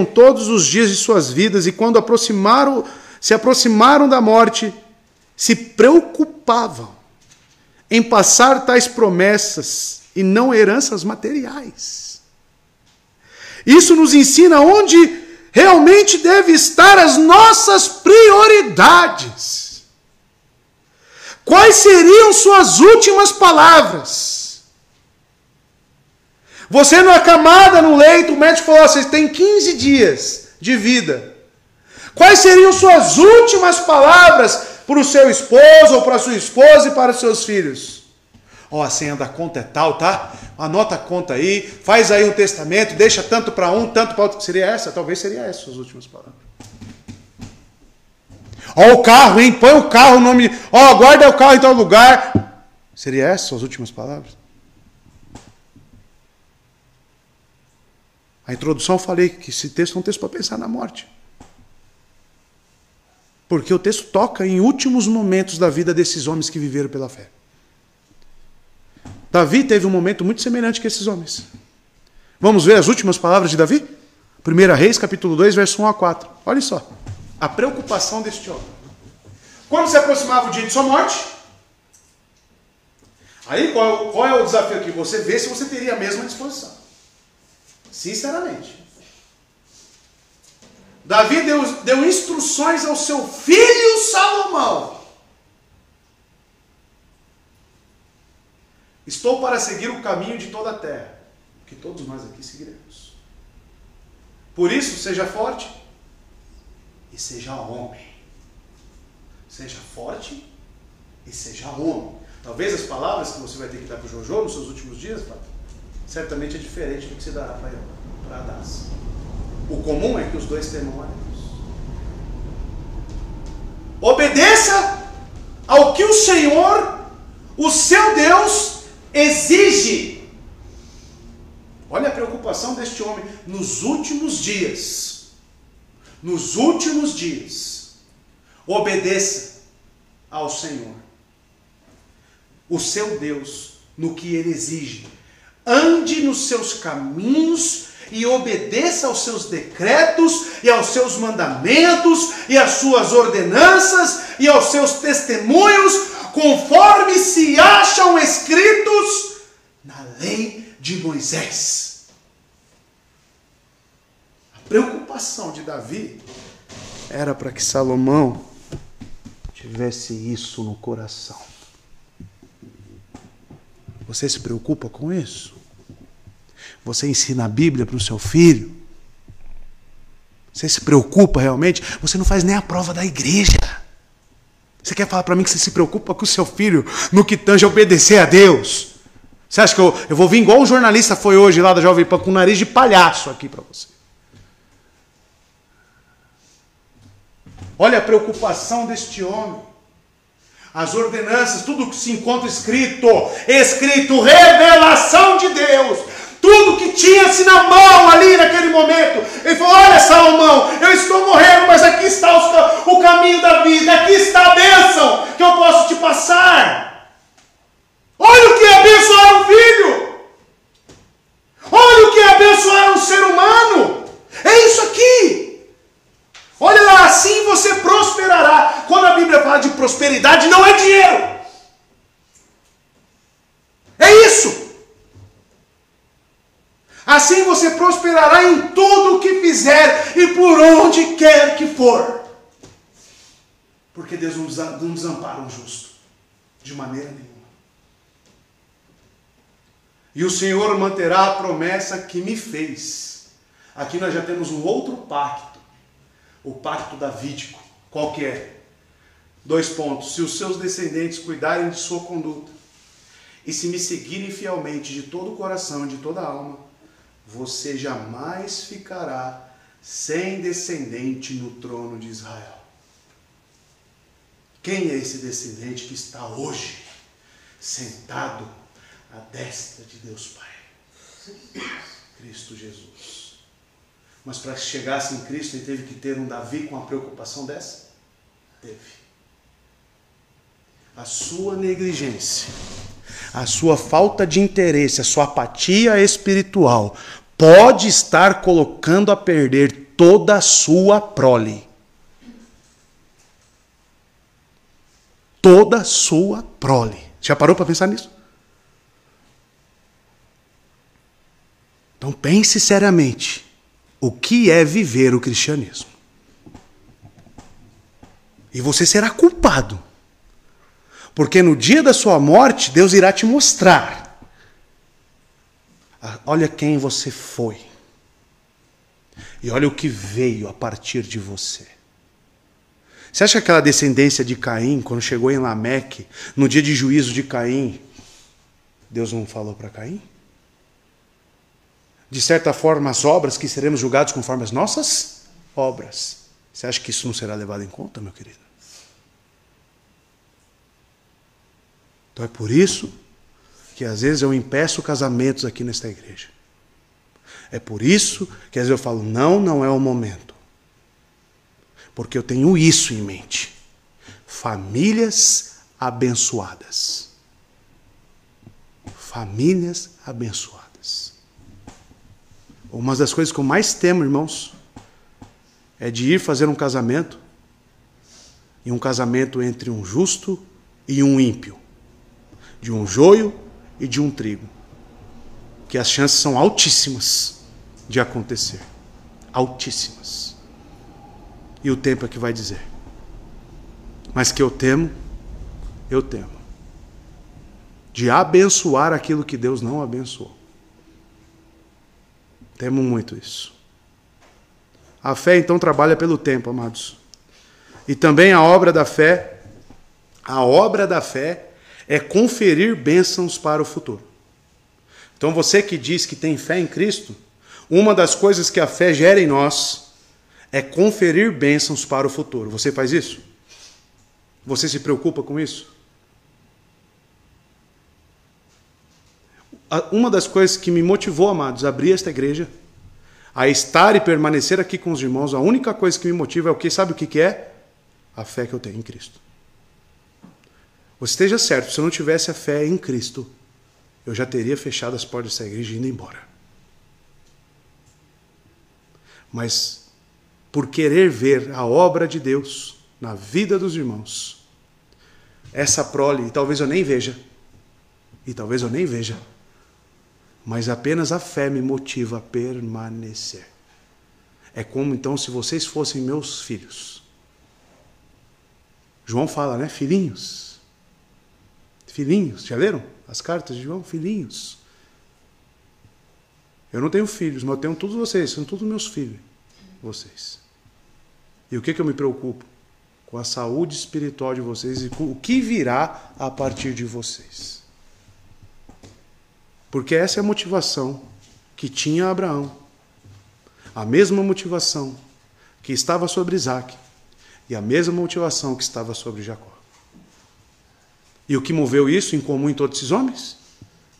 todos os dias de suas vidas e quando se aproximaram da morte, se preocupavam em passar tais promessas e não heranças materiais. Isso nos ensina onde realmente deve estar as nossas prioridades. Quais seriam suas últimas palavras? Você na camada, no leito, o médico falou, você tem 15 dias de vida. Quais seriam suas últimas palavras para o seu esposo ou para a sua esposa e para os seus filhos? A senha da conta é tal, tá? Anota a conta aí, faz aí um testamento, deixa tanto para um, tanto para outro. Talvez seria essa as últimas palavras. O carro, hein? Põe o carro, o nome. Guarda o carro em tal lugar. Seria essas as últimas palavras? A introdução eu falei que esse texto é um texto para pensar na morte. Porque o texto toca em últimos momentos da vida desses homens que viveram pela fé. Davi teve um momento muito semelhante que esses homens. Vamos ver as últimas palavras de Davi? 1 Reis, capítulo 2, verso 1 a 4. Olha só. A preocupação deste homem. Quando se aproximava o dia de sua morte, aí qual é o desafio aqui? Você vê se você teria a mesma disposição. Sinceramente. Davi deu instruções ao seu filho Salomão. Estou para seguir o caminho de toda a terra, que todos nós aqui seguiremos. Por isso, seja forte e seja homem. Seja forte e seja homem. Talvez as palavras que você vai ter que dar para o Jojo nos seus últimos dias, certamente é diferente do que você dará para Adás. O comum é que os dois temam a Deus. Obedeça ao que o Senhor O seu Deus exige. Olha a preocupação deste homem nos últimos dias. Nos últimos dias. Obedeça ao Senhor. O seu Deus, no que Ele exige. Ande nos seus caminhos e obedeça aos seus decretos e aos seus mandamentos e às suas ordenanças e aos seus testemunhos, conforme se acham escritos na lei de Moisés. A preocupação de Davi era para que Salomão tivesse isso no coração. Você se preocupa com isso? Você ensina a Bíblia para o seu filho? Você se preocupa realmente? Você não faz nem a prova da igreja. Você quer falar para mim que você se preocupa com o seu filho no que tange a obedecer a Deus? Você acha que eu vou vir igual um jornalista foi hoje lá da Jovem Pan com o nariz de palhaço aqui para você? Olha a preocupação deste homem. As ordenanças, tudo que se encontra escrito, revelação de Deus. Tudo que tinha-se na mão ali naquele momento. Ele falou, olha Salomão, eu estou morrendo, mas aqui está o caminho da vida, aqui está a bênção que eu posso te passar. Olha o que é abençoar um filho. Olha o que é abençoar um ser humano. É isso aqui. Olha lá, assim você prosperará. Quando a Bíblia fala de prosperidade, não é dinheiro. É isso. Assim você prosperará em tudo o que fizer e por onde quer que for. Porque Deus não desampara um justo. De maneira nenhuma. E o Senhor manterá a promessa que me fez. Aqui nós já temos um outro pacto. O pacto davídico. Qual que é? 2 pontos. Se os seus descendentes cuidarem de sua conduta e se me seguirem fielmente de todo o coração e de toda a alma, você jamais ficará sem descendente no trono de Israel. Quem é esse descendente que está hoje sentado à destra de Deus Pai? Cristo Jesus. Mas para que chegasse em Cristo, ele teve que ter um Davi com uma preocupação dessa? Teve. A sua negligência, a sua falta de interesse, a sua apatia espiritual pode estar colocando a perder toda a sua prole. Toda a sua prole. Já parou para pensar nisso? Então pense seriamente. O que é viver o cristianismo? E você será culpado. Porque no dia da sua morte, Deus irá te mostrar. Olha quem você foi. E olha o que veio a partir de você. Você acha que aquela descendência de Caim, quando chegou em Lameque, no dia de juízo de Caim, Deus não falou para Caim? De certa forma, as obras que seremos julgados conforme as nossas obras. Você acha que isso não será levado em conta, meu querido? Então é por isso que às vezes eu impeço casamentos aqui nesta igreja. É por isso que às vezes eu falo, não é o momento. Porque eu tenho isso em mente. Famílias abençoadas. Famílias abençoadas. Uma das coisas que eu mais temo, irmãos, é de ir fazer um casamento, e um casamento entre um justo e um ímpio, de um joio e de um trigo, que as chances são altíssimas de acontecer, altíssimas, e o tempo é que vai dizer. Mas que eu temo de abençoar aquilo que Deus não abençoou. Temo muito isso. A fé, então, trabalha pelo tempo, amados. E também a obra da fé é conferir bênçãos para o futuro. Então, você que diz que tem fé em Cristo, uma das coisas que a fé gera em nós é conferir bênçãos para o futuro. Você faz isso? Você se preocupa com isso? uma das coisas que me motivou, amados, a abrir esta igreja, a estar e permanecer aqui com os irmãos, a única coisa que me motiva é o que? Sabe o que é? A fé que eu tenho em Cristo. Você esteja certo, se eu não tivesse a fé em Cristo, eu já teria fechado as portas dessa igreja e ido embora. Mas, por querer ver a obra de Deus na vida dos irmãos, essa prole, e talvez eu nem veja, mas apenas a fé me motiva a permanecer. É como então se vocês fossem meus filhos. João fala, né? Filhinhos. Filhinhos, já leram as cartas de João? Filhinhos. Eu não tenho filhos, mas eu tenho todos vocês, são todos meus filhos. Vocês. E o que eu me preocupo? Com a saúde espiritual de vocês e com o que virá a partir de vocês. Porque essa é a motivação que tinha Abraão. A mesma motivação que estava sobre Isaac. E a mesma motivação que estava sobre Jacó. E o que moveu isso em comum em todos esses homens?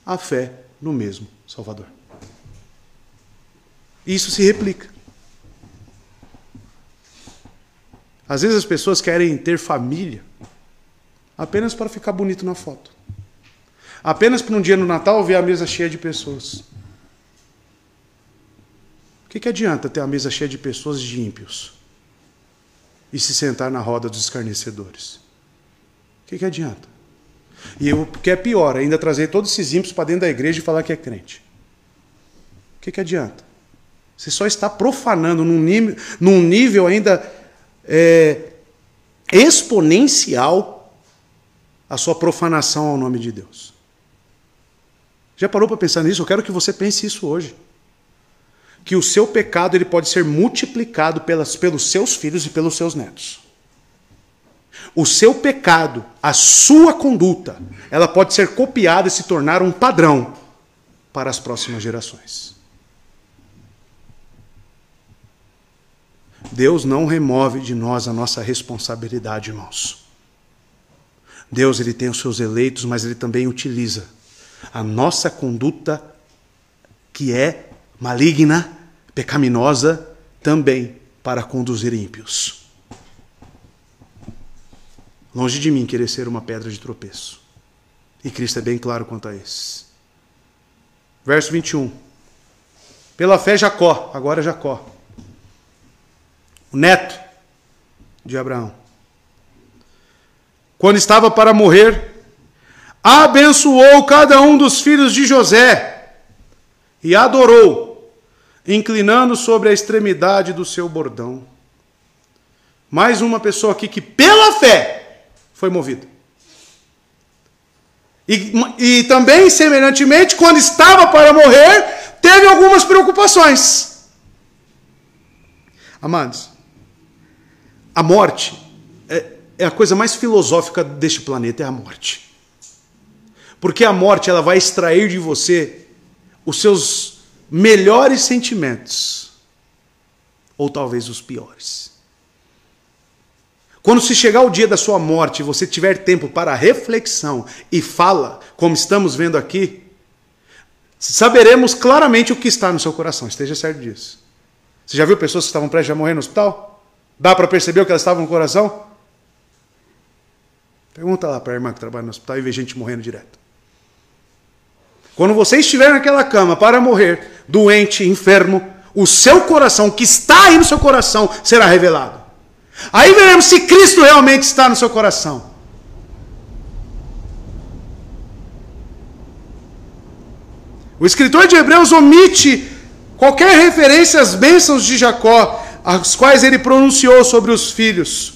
A fé no mesmo Salvador. Isso se replica. Às vezes as pessoas querem ter família apenas para ficar bonito na foto. Apenas para um dia no Natal ver a mesa cheia de pessoas. O que adianta ter a mesa cheia de pessoas de ímpios e se sentar na roda dos escarnecedores? O que adianta? E o que é pior, ainda trazer todos esses ímpios para dentro da igreja e falar que é crente. O que adianta? Você só está profanando num nível ainda exponencial a sua profanação ao nome de Deus. Já parou para pensar nisso? Eu quero que você pense isso hoje. Que o seu pecado ele pode ser multiplicado pelos seus filhos e pelos seus netos. O seu pecado, a sua conduta, ela pode ser copiada e se tornar um padrão para as próximas gerações. Deus não remove de nós a nossa responsabilidade, irmãos. Deus ele tem os seus eleitos, mas ele também utiliza a nossa conduta, que é maligna, pecaminosa, também para conduzir ímpios. Longe de mim querer ser uma pedra de tropeço. E Cristo é bem claro quanto a isso. Verso 21. Pela fé Jacó, agora Jacó, o neto de Abraão, quando estava para morrer, abençoou cada um dos filhos de José e adorou, inclinando sobre a extremidade do seu bordão. Mais uma pessoa aqui que pela fé foi movida. E também, semelhantemente, quando estava para morrer, teve algumas preocupações. Amados, a morte é a coisa mais filosófica deste planeta, é a morte. Porque a morte ela vai extrair de você os seus melhores sentimentos, ou talvez os piores. Quando se chegar o dia da sua morte, e você tiver tempo para reflexão e fala, como estamos vendo aqui, saberemos claramente o que está no seu coração, esteja certo disso. Você já viu pessoas que estavam prestes a morrer no hospital? Dá para perceber o que elas estavam no coração? Pergunta lá para a irmã que trabalha no hospital e vê gente morrendo direto. Quando você estiver naquela cama para morrer, doente, enfermo, o seu coração, o que está aí no seu coração, será revelado. Aí veremos se Cristo realmente está no seu coração. O escritor de Hebreus omite qualquer referência às bênçãos de Jacó, as quais ele pronunciou sobre os filhos,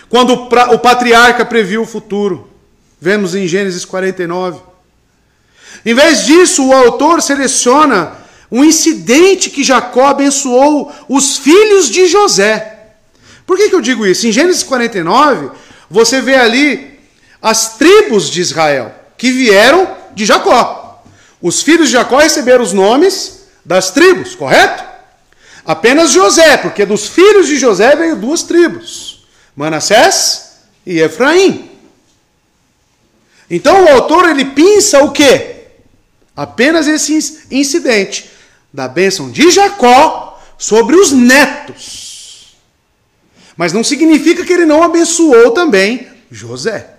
quando o patriarca previu o futuro. Vemos em Gênesis 49. Em vez disso, o autor seleciona um incidente que Jacó abençoou os filhos de José. Por que eu digo isso? Em Gênesis 49, você vê ali as tribos de Israel, que vieram de Jacó. Os filhos de Jacó receberam os nomes das tribos, correto? Apenas José, porque dos filhos de José veio duas tribos, Manassés e Efraim. Então o autor ele pinça o quê? Apenas esse incidente da bênção de Jacó sobre os netos. Mas não significa que ele não abençoou também José.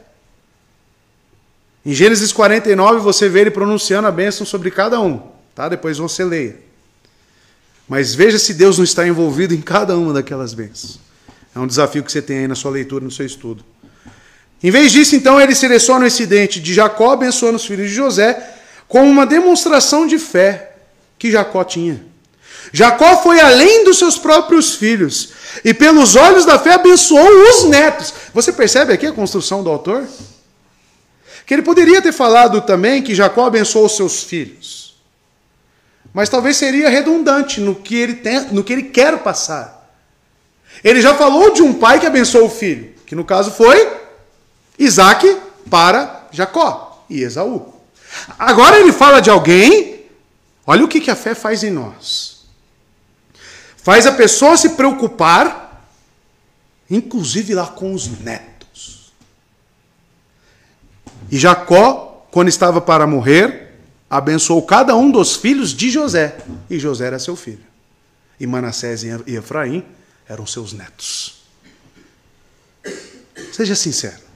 Em Gênesis 49 você vê ele pronunciando a bênção sobre cada um. Tá? Depois você leia. Mas veja se Deus não está envolvido em cada uma daquelas bênçãos. É um desafio que você tem aí na sua leitura, no seu estudo. Em vez disso, então, ele seleciona o incidente de Jacó abençoando os filhos de José como uma demonstração de fé que Jacó tinha. Jacó foi além dos seus próprios filhos e pelos olhos da fé abençoou os netos. Você percebe aqui a construção do autor? Que ele poderia ter falado também que Jacó abençoou os seus filhos. Mas talvez seria redundante no que ele quer passar. Ele já falou de um pai que abençoou o filho, que no caso foi Isaac para Jacó e Esaú. Agora ele fala de alguém, olha o que a fé faz em nós. Faz a pessoa se preocupar, inclusive lá com os netos. E Jacó, quando estava para morrer, abençoou cada um dos filhos de José. E José era seu filho. E Manassés e Efraim eram seus netos. Seja sincero.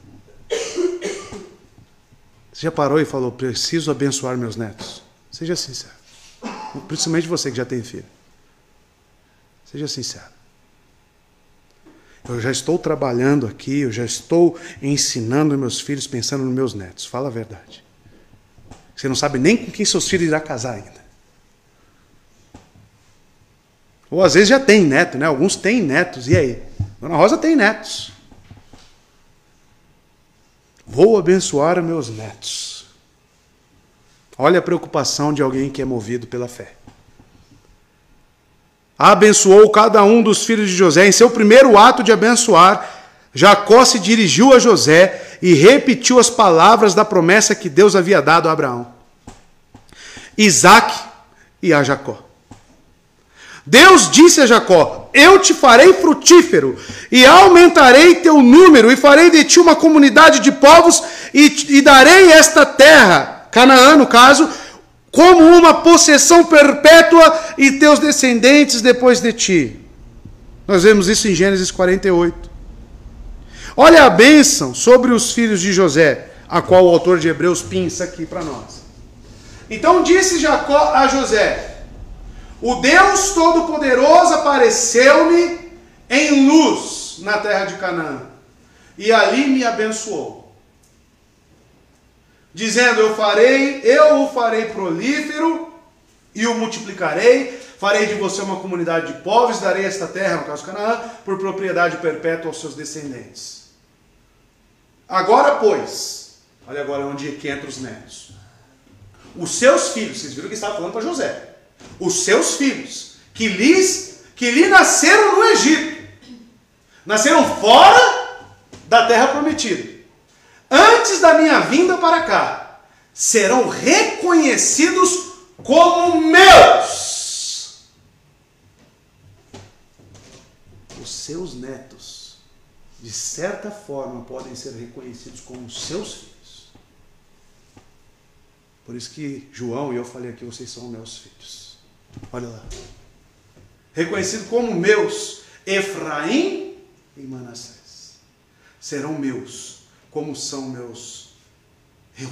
Você já parou e falou, preciso abençoar meus netos? Seja sincero. Principalmente você que já tem filho. Seja sincero. Eu já estou trabalhando aqui, eu já estou ensinando meus filhos, pensando nos meus netos. Fala a verdade. Você não sabe nem com quem seus filhos irão casar ainda. Ou às vezes já tem neto, né? Alguns têm netos. E aí? Dona Rosa tem netos. Vou abençoar meus netos. Olha a preocupação de alguém que é movido pela fé. Abençoou cada um dos filhos de José. Em seu primeiro ato de abençoar, Jacó se dirigiu a José e repetiu as palavras da promessa que Deus havia dado a Abraão, Isaac e a Jacó. Deus disse a Jacó, eu te farei frutífero e aumentarei teu número e farei de ti uma comunidade de povos e darei esta terra, Canaã no caso, como uma possessão perpétua e teus descendentes depois de ti. Nós vemos isso em Gênesis 48. Olha a bênção sobre os filhos de José, a qual o autor de Hebreus pinça aqui para nós. Então disse Jacó a José, o Deus Todo-Poderoso apareceu-me em luz na terra de Canaã, e ali me abençoou, dizendo, eu o farei prolífero, e o multiplicarei, farei de você uma comunidade de povos, darei esta terra, no caso Canaã, por propriedade perpétua aos seus descendentes. Agora, pois, olha agora onde que entra os netos. Os seus filhos, vocês viram que estava falando para José, os seus filhos, que lhe nasceram no Egito, nasceram fora da terra prometida, antes da minha vinda para cá, serão reconhecidos como meus. Os seus netos, de certa forma, podem ser reconhecidos como seus filhos. Por isso que João e eu falei aqui, vocês são meus filhos. Olha lá. Reconhecido como meus, Efraim e Manassés serão meus, como são meus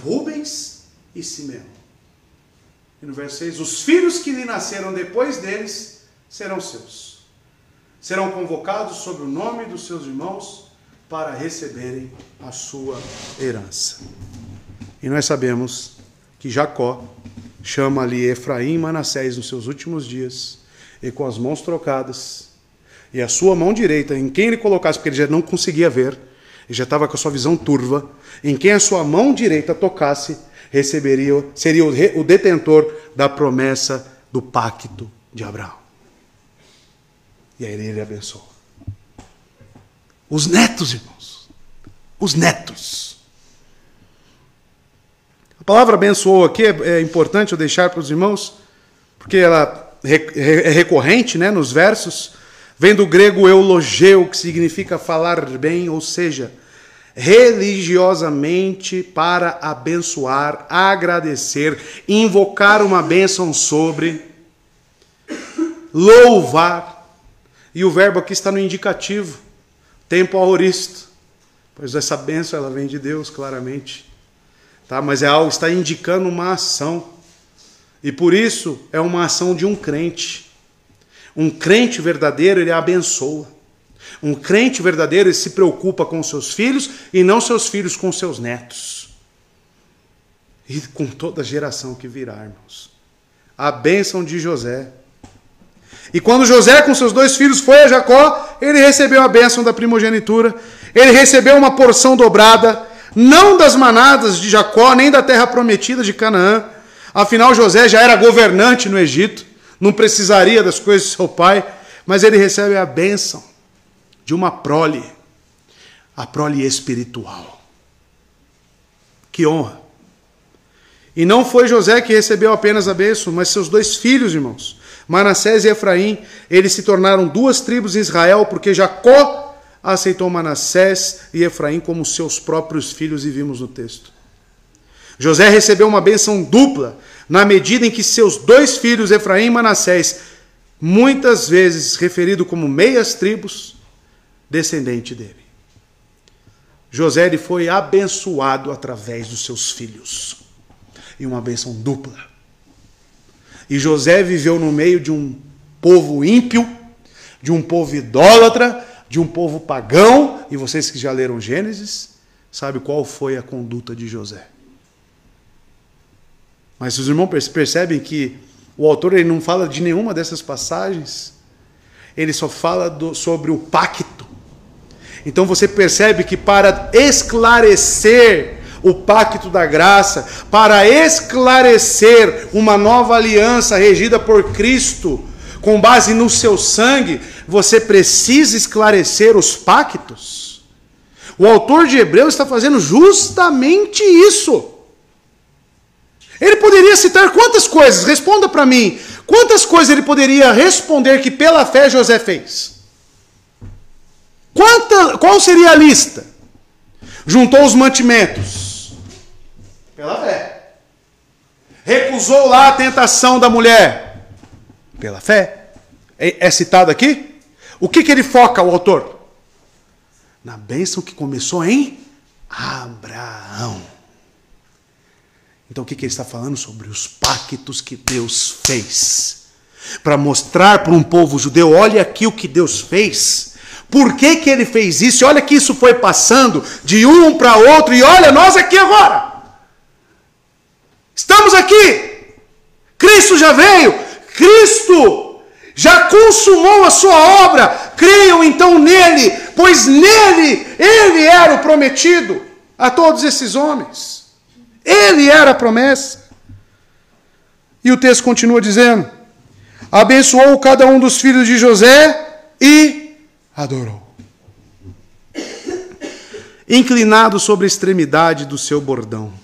Rubens e Simeão. E no verso 6, os filhos que lhe nasceram depois deles serão seus. Serão convocados sob o nome dos seus irmãos para receberem a sua herança. E nós sabemos que Jacó chama ali Efraim e Manassés nos seus últimos dias, e com as mãos trocadas, e a sua mão direita, em quem ele colocasse, porque ele já não conseguia ver, ele já estava com a sua visão turva, em quem a sua mão direita tocasse, seria o detentor da promessa do pacto de Abraão. E aí ele abençoa. Os netos, irmãos. Os netos. A palavra abençoou aqui é importante eu deixar para os irmãos, porque ela é recorrente, né, nos versos. Vem do grego eulogeu, que significa falar bem, ou seja, religiosamente para abençoar, agradecer, invocar uma bênção sobre, louvar. E o verbo aqui está no indicativo, tempo aoristo, pois essa bênção ela vem de Deus, claramente. Tá? Mas é algo, está indicando uma ação. E por isso é uma ação de um crente. Um crente verdadeiro, ele abençoa. Um crente verdadeiro, ele se preocupa com seus filhos e não seus filhos com seus netos. E com toda a geração que virá, irmãos. A bênção de José. E quando José com seus 2 filhos foi a Jacó, ele recebeu a bênção da primogenitura. Ele recebeu uma porção dobrada, não das manadas de Jacó, nem da terra prometida de Canaã. Afinal, José já era governante no Egito, não precisaria das coisas de seu pai, mas ele recebe a bênção de uma prole, a prole espiritual. Que honra! E não foi José que recebeu apenas a bênção, mas seus 2 filhos, irmãos, Manassés e Efraim. Eles se tornaram 2 tribos em Israel, porque Jacó aceitou Manassés e Efraim como seus próprios filhos, e vimos no texto. José recebeu uma bênção dupla, na medida em que seus 2 filhos, Efraim e Manassés, muitas vezes referido como meias tribos, descendente dele. José ele foi abençoado através dos seus filhos. E uma bênção dupla. E José viveu no meio de um povo ímpio, de um povo idólatra, de um povo pagão. E vocês que já leram Gênesis, sabem qual foi a conduta de José. Mas os irmãos percebem que o autor ele não fala de nenhuma dessas passagens. Ele só fala sobre o pacto. Então você percebe que para esclarecer o pacto da graça, para esclarecer uma nova aliança regida por Cristo, com base no seu sangue, você precisa esclarecer os pactos. O autor de Hebreus está fazendo justamente isso. Ele poderia citar quantas coisas? Responda para mim. Quantas coisas ele poderia responder que pela fé José fez? Qual seria a lista? Juntou os mantimentos. Pela fé. Recusou lá a tentação da mulher. Pela fé. É citado aqui? O que ele foca, o autor? Na bênção que começou em Abraão. Então o que ele está falando? Sobre os pactos que Deus fez. Para mostrar para um povo judeu, olha aqui o que Deus fez. Por que ele fez isso? E olha que isso foi passando de um para outro. E olha nós aqui agora. Estamos aqui. Cristo já veio. Cristo já consumou a sua obra. Creiam então nele, pois nele ele era o prometido a todos esses homens. Ele era a promessa. E o texto continua dizendo: abençoou cada um dos filhos de José e adorou. Inclinado sobre a extremidade do seu bordão.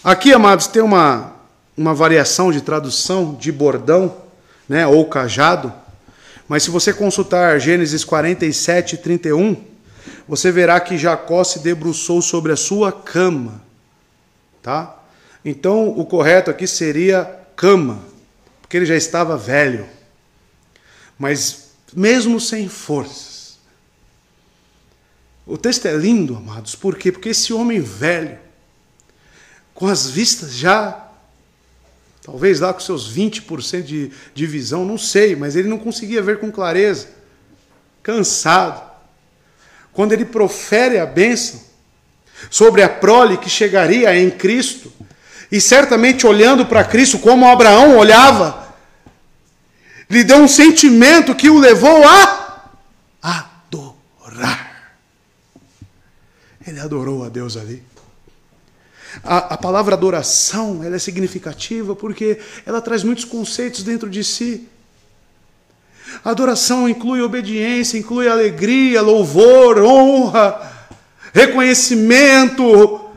Aqui, amados, tem uma variação de tradução de bordão, né, ou cajado. Mas se você consultar Gênesis 47, 31, você verá que Jacó se debruçou sobre a sua cama. Tá? Então, o correto aqui seria cama, porque ele já estava velho. Mas, mesmo sem forças. O texto é lindo, amados. Por quê? Porque esse homem velho, com as vistas já, talvez lá com seus 20% de visão, não sei, mas ele não conseguia ver com clareza. Cansado. Quando ele profere a bênção sobre a prole que chegaria em Cristo, e certamente olhando para Cristo como Abraão olhava, lhe deu um sentimento que o levou a adorar. Ele adorou a Deus ali. A palavra adoração, ela é significativa porque ela traz muitos conceitos dentro de si. A adoração inclui obediência, inclui alegria, louvor, honra, reconhecimento.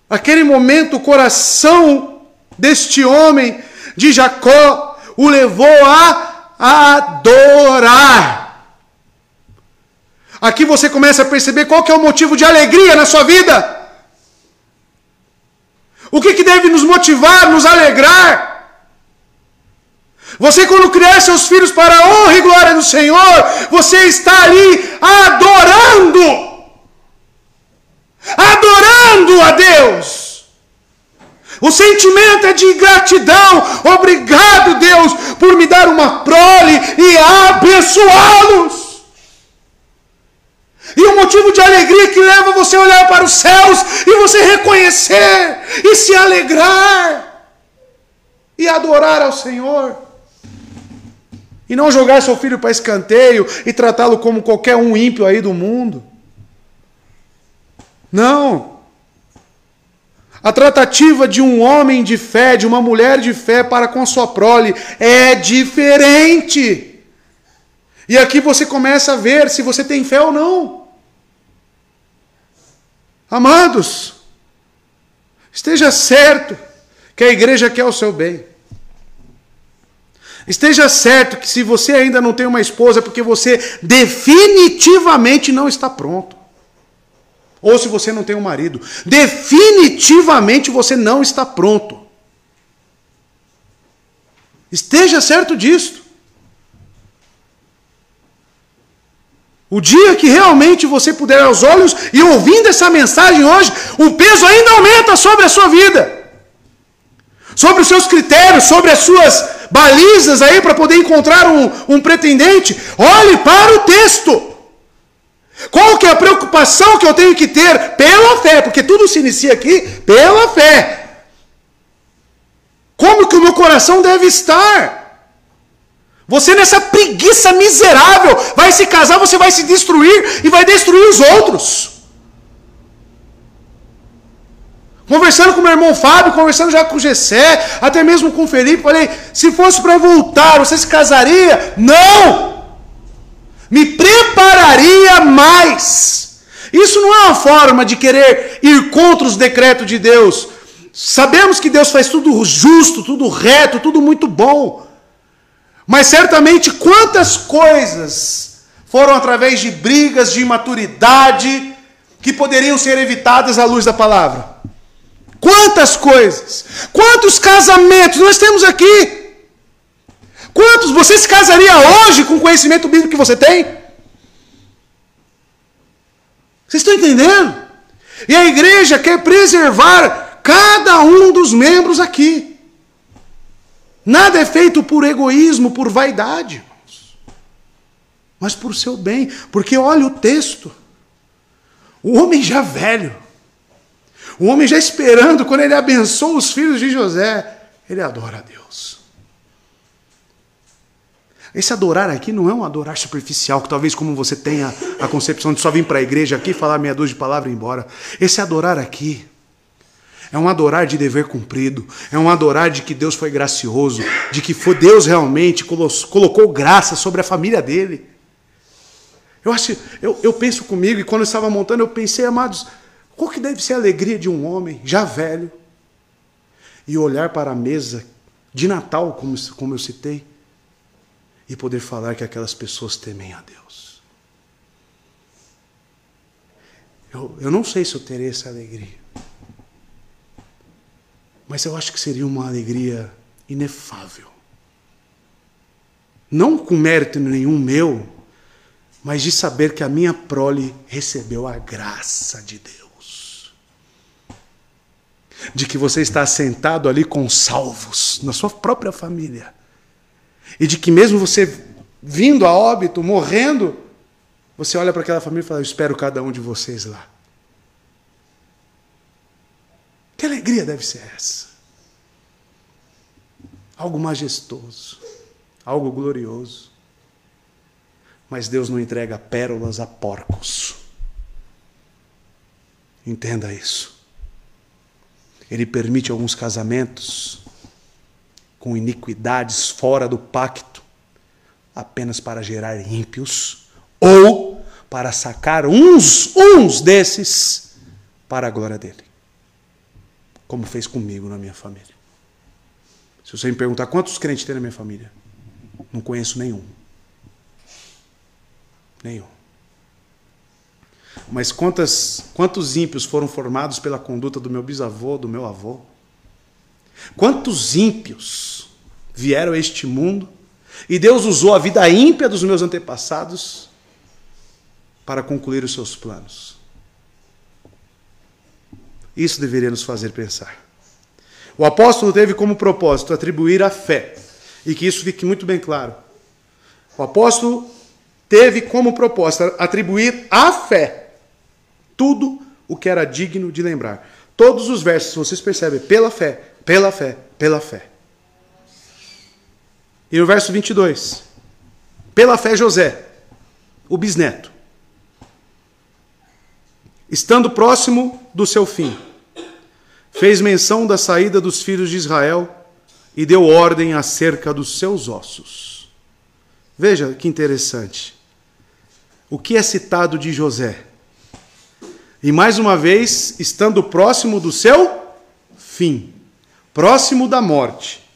Aquele momento, o coração deste homem, de Jacó, o levou a adorar. Aqui você começa a perceber qual que é o motivo de alegria na sua vida. O que deve nos motivar, nos alegrar? Você, quando criar seus filhos para a honra e glória do Senhor, você está ali adorando a Deus. O sentimento é de gratidão. Obrigado, Deus, por me dar uma prole e abençoá-los. E o motivo de alegria que leva você a olhar para os céus e você reconhecer e se alegrar e adorar ao Senhor. E não jogar seu filho para escanteio e tratá-lo como qualquer um ímpio aí do mundo. Não. A tratativa de um homem de fé, de uma mulher de fé para com sua prole é diferente. E aqui você começa a ver se você tem fé ou não. Amados, esteja certo que a igreja quer o seu bem. Esteja certo que se você ainda não tem uma esposa é porque você definitivamente não está pronto. Ou se você não tem um marido, definitivamente você não está pronto. Esteja certo disso. O dia que realmente você puder aos olhos e ouvindo essa mensagem hoje, o peso ainda aumenta sobre a sua vida. Sobre os seus critérios, sobre as suas balizas aí para poder encontrar um pretendente. Olhe para o texto. Qual que é a preocupação que eu tenho que ter pela fé? Porque tudo se inicia aqui pela fé. Como que o meu coração deve estar? Você nessa preguiça miserável vai se casar, você vai se destruir e vai destruir os outros. Conversando com meu irmão Fábio, conversando já com o Gessé, até mesmo com o Felipe, falei, se fosse para voltar, você se casaria? Não! Me prepararia mais. Isso não é uma forma de querer ir contra os decretos de Deus. Sabemos que Deus faz tudo justo, tudo reto, tudo muito bom. Mas certamente quantas coisas foram através de brigas, de imaturidade, que poderiam ser evitadas à luz da palavra. Quantas coisas, quantos casamentos nós temos aqui. Quantos você se casaria hoje com o conhecimento bíblico que você tem? Vocês estão entendendo? E a igreja quer preservar cada um dos membros aqui. Nada é feito por egoísmo, por vaidade, irmãos, mas por seu bem. Porque olha o texto. O homem já velho, o homem já esperando, quando ele abençoa os filhos de José, ele adora a Deus. Esse adorar aqui não é um adorar superficial, que talvez como você tenha a concepção de só vir para a igreja aqui, falar meia dúzia de palavras e ir embora. Esse adorar aqui é um adorar de dever cumprido, é um adorar de que Deus foi gracioso, de que Deus realmente colocou graça sobre a família dele. Eu penso comigo, e quando eu estava montando, eu pensei, amados, qual que deve ser a alegria de um homem já velho e olhar para a mesa de Natal, como eu citei, e poder falar que aquelas pessoas temem a Deus. Eu não sei se eu terei essa alegria. Mas eu acho que seria uma alegria inefável. Não com mérito nenhum meu, mas de saber que a minha prole recebeu a graça de Deus. De que você está sentado ali com salvos, na sua própria família. E de que mesmo você vindo a óbito, morrendo, você olha para aquela família e fala, eu espero cada um de vocês lá. Que alegria deve ser essa? Algo majestoso, algo glorioso. Mas Deus não entrega pérolas a porcos. Entenda isso. Ele permite alguns casamentos com iniquidades fora do pacto, apenas para gerar ímpios, ou para sacar uns desses para a glória dele. Como fez comigo na minha família. Se você me perguntar quantos crentes tem na minha família, não conheço nenhum. Nenhum. Mas quantos ímpios foram formados pela conduta do meu bisavô, do meu avô? Quantos ímpios vieram a este mundo e Deus usou a vida ímpia dos meus antepassados para concluir os seus planos? Isso deveria nos fazer pensar. O apóstolo teve como propósito atribuir a fé, e que isso fique muito bem claro. O apóstolo teve como propósito atribuir à fé tudo o que era digno de lembrar. Todos os versos, vocês percebem, pela fé, pela fé, pela fé. E no verso 22, pela fé José, o bisneto, estando próximo do seu fim, fez menção da saída dos filhos de Israel e deu ordem acerca dos seus ossos. Veja que interessante. O que é citado de José? E mais uma vez, estando próximo do seu fim, próximo da morte.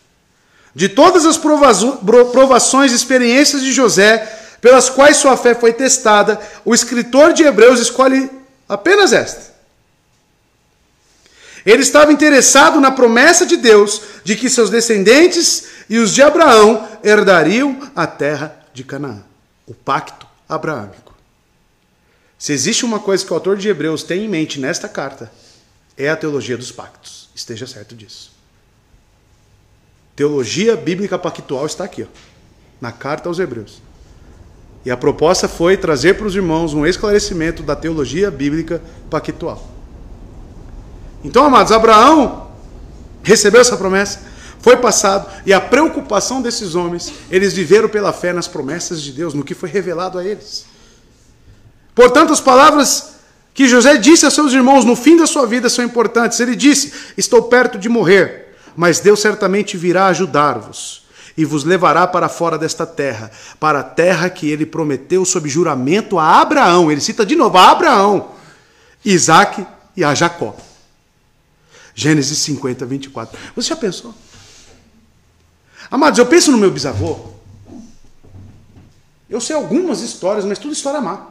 De todas as provações e experiências de José, pelas quais sua fé foi testada, o escritor de Hebreus escolhe apenas esta. Ele estava interessado na promessa de Deus de que seus descendentes e os de Abraão herdariam a terra de Canaã. O pacto abraâmico. Se existe uma coisa que o autor de Hebreus tem em mente nesta carta, é a teologia dos pactos. Esteja certo disso. Teologia bíblica pactual está aqui, ó, na carta aos Hebreus. E a proposta foi trazer para os irmãos um esclarecimento da teologia bíblica pactual. Então, amados, Abraão recebeu essa promessa, foi passado, e a preocupação desses homens, eles viveram pela fé nas promessas de Deus, no que foi revelado a eles. Portanto, as palavras que José disse a seus irmãos no fim da sua vida são importantes. Ele disse: estou perto de morrer, mas Deus certamente virá ajudar-vos e vos levará para fora desta terra, para a terra que ele prometeu sob juramento a Abraão. Ele cita de novo a Abraão, Isaque e a Jacó. Gênesis 50, 24. Você já pensou? Amados, eu penso no meu bisavô. Eu sei algumas histórias, mas tudo história má.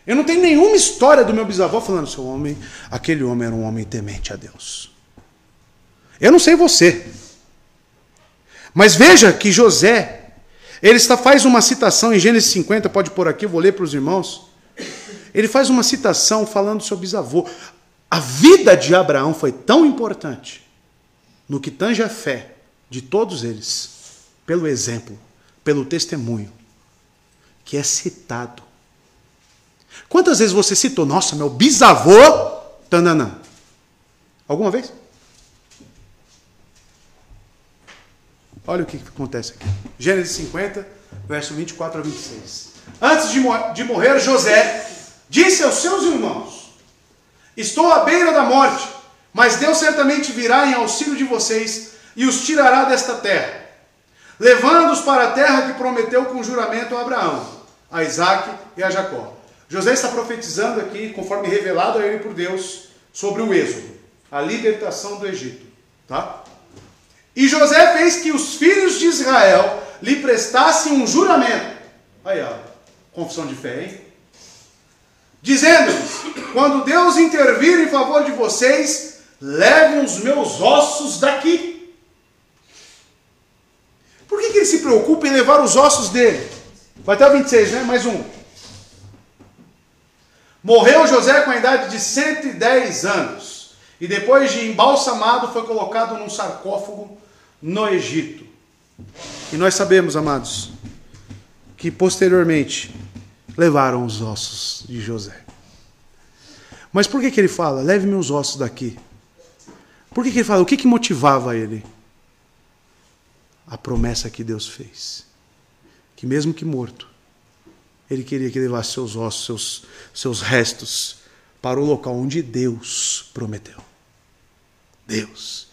Eu não tenho nenhuma história do meu bisavô falando: seu homem, aquele homem era um homem temente a Deus. Eu não sei você. Mas veja que José, ele faz uma citação em Gênesis 50, pode pôr aqui, eu vou ler para os irmãos. Ele faz uma citação falando do seu bisavô. A vida de Abraão foi tão importante no que tange a fé de todos eles, pelo exemplo, pelo testemunho, que é citado. Quantas vezes você citou: nossa, meu bisavô, tananã? Alguma vez? Olha o que acontece aqui. Gênesis 50, verso 24 a 26. Antes de morrer, José disse aos seus irmãos: estou à beira da morte, mas Deus certamente virá em auxílio de vocês e os tirará desta terra, levando-os para a terra que prometeu com juramento a Abraão, a Isaque e a Jacó. José está profetizando aqui, conforme revelado a ele por Deus, sobre o êxodo, a libertação do Egito. Tá? E José fez que os filhos de Israel lhe prestassem um juramento. Aí, ó, confissão de fé, hein? Dizendo-lhes: quando Deus intervir em favor de vocês, levem os meus ossos daqui. Por que ele se preocupa em levar os ossos dele? Vai até o 26, né? Mais um. Morreu José com a idade de 110 anos. E depois de embalsamado, foi colocado num sarcófago no Egito. E nós sabemos, amados, que posteriormente levaram os ossos de José. Mas por que ele fala: leve meus ossos daqui? Por que ele fala? O que motivava ele? A promessa que Deus fez. Que mesmo que morto, ele queria que levasse seus ossos, seus restos, para o local onde Deus prometeu. Deus.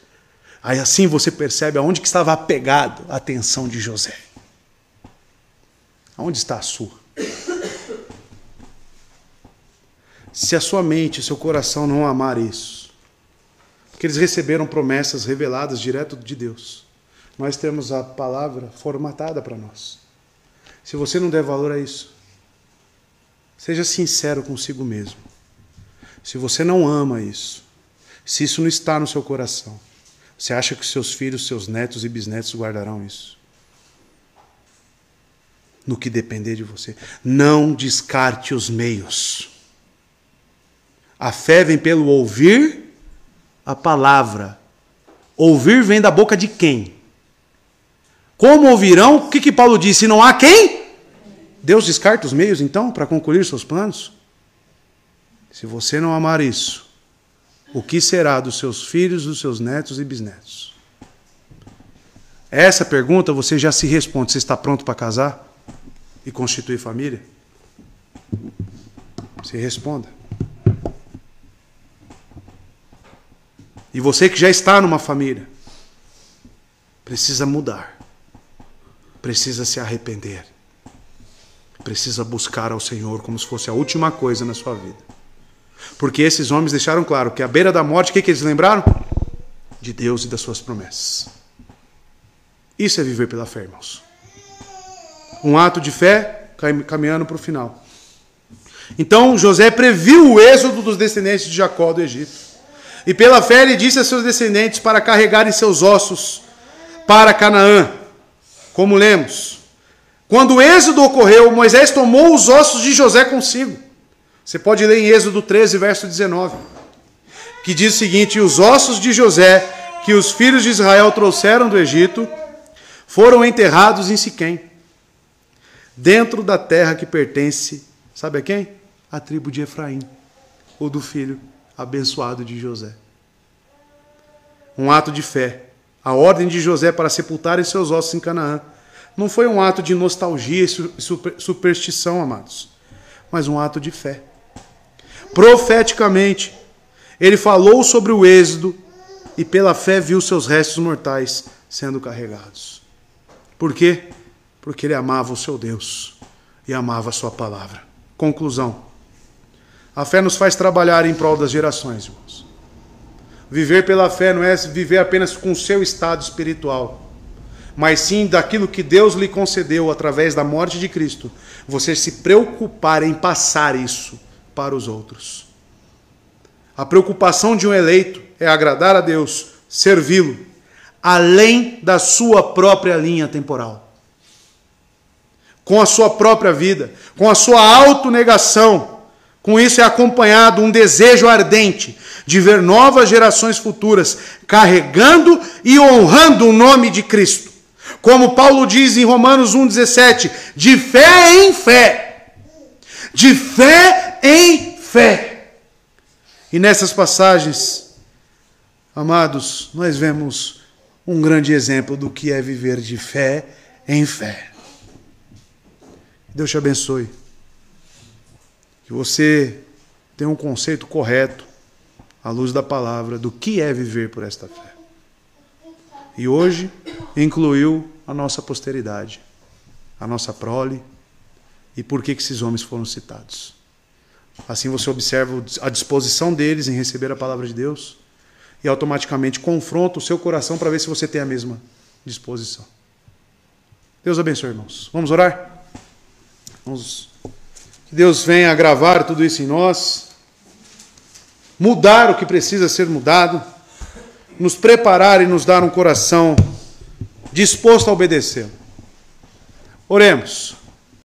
Aí assim você percebe aonde que estava apegado a atenção de José. Aonde está a sua? Se a sua mente, seu coração não amar isso, porque eles receberam promessas reveladas direto de Deus, nós temos a palavra formatada para nós. Se você não der valor a isso, Seja sincero consigo mesmo. Se você não ama isso, se isso não está no seu coração, você acha que seus filhos, seus netos e bisnetos guardarão isso? No que depender de você. Não descarte os meios. A fé vem pelo ouvir a palavra. Ouvir vem da boca de quem? Como ouvirão? O que Paulo disse? Não há quem? Deus descarta os meios, então, para concluir seus planos? Se você não amar isso, o que será dos seus filhos, dos seus netos e bisnetos? Essa pergunta você já se responde. Você está pronto para casar e constituir família? Se responda. E você que já está numa família, precisa mudar. Precisa se arrepender. Precisa buscar ao Senhor como se fosse a última coisa na sua vida. Porque esses homens deixaram claro que à beira da morte, o que eles lembraram? De Deus e das suas promessas. Isso é viver pela fé, irmãos. Um ato de fé caminhando para o final. Então José previu o êxodo dos descendentes de Jacó do Egito. E pela fé ele disse a seus descendentes para carregarem seus ossos para Canaã. Como lemos. Quando o êxodo ocorreu, Moisés tomou os ossos de José consigo. Você pode ler em Êxodo 13, verso 19. Que diz o seguinte: e os ossos de José, que os filhos de Israel trouxeram do Egito, foram enterrados em Siquém, dentro da terra que pertence, sabe a quem? A tribo de Efraim, ou do filho abençoado de José. Um ato de fé. A ordem de José para sepultarem seus ossos em Canaã não foi um ato de nostalgia e superstição, amados, mas um ato de fé. Profeticamente, ele falou sobre o êxodo e pela fé viu seus restos mortais sendo carregados. Por quê? Porque ele amava o seu Deus e amava a sua palavra. Conclusão. A fé nos faz trabalhar em prol das gerações, irmãos. Viver pela fé não é viver apenas com o seu estado espiritual, mas sim daquilo que Deus lhe concedeu através da morte de Cristo. Você se preocupar em passar isso para os outros. A preocupação de um eleito é agradar a Deus, servi-lo, além da sua própria linha temporal. Com a sua própria vida, com a sua autonegação. Com isso é acompanhado um desejo ardente de ver novas gerações futuras carregando e honrando o nome de Cristo. Como Paulo diz em Romanos 1,17, de fé em fé. De fé em fé. E nessas passagens, amados, nós vemos um grande exemplo do que é viver de fé em fé. Deus te abençoe. Que você tenha um conceito correto, à luz da palavra, do que é viver por esta fé. E hoje incluiu a nossa posteridade, a nossa prole, e por que esses homens foram citados. Assim você observa a disposição deles em receber a palavra de Deus e automaticamente confronta o seu coração para ver se você tem a mesma disposição. Deus abençoe, irmãos. Vamos orar? Que Deus venha gravar tudo isso em nós, mudar o que precisa ser mudado, nos preparar e nos dar um coração disposto a obedecer. Oremos.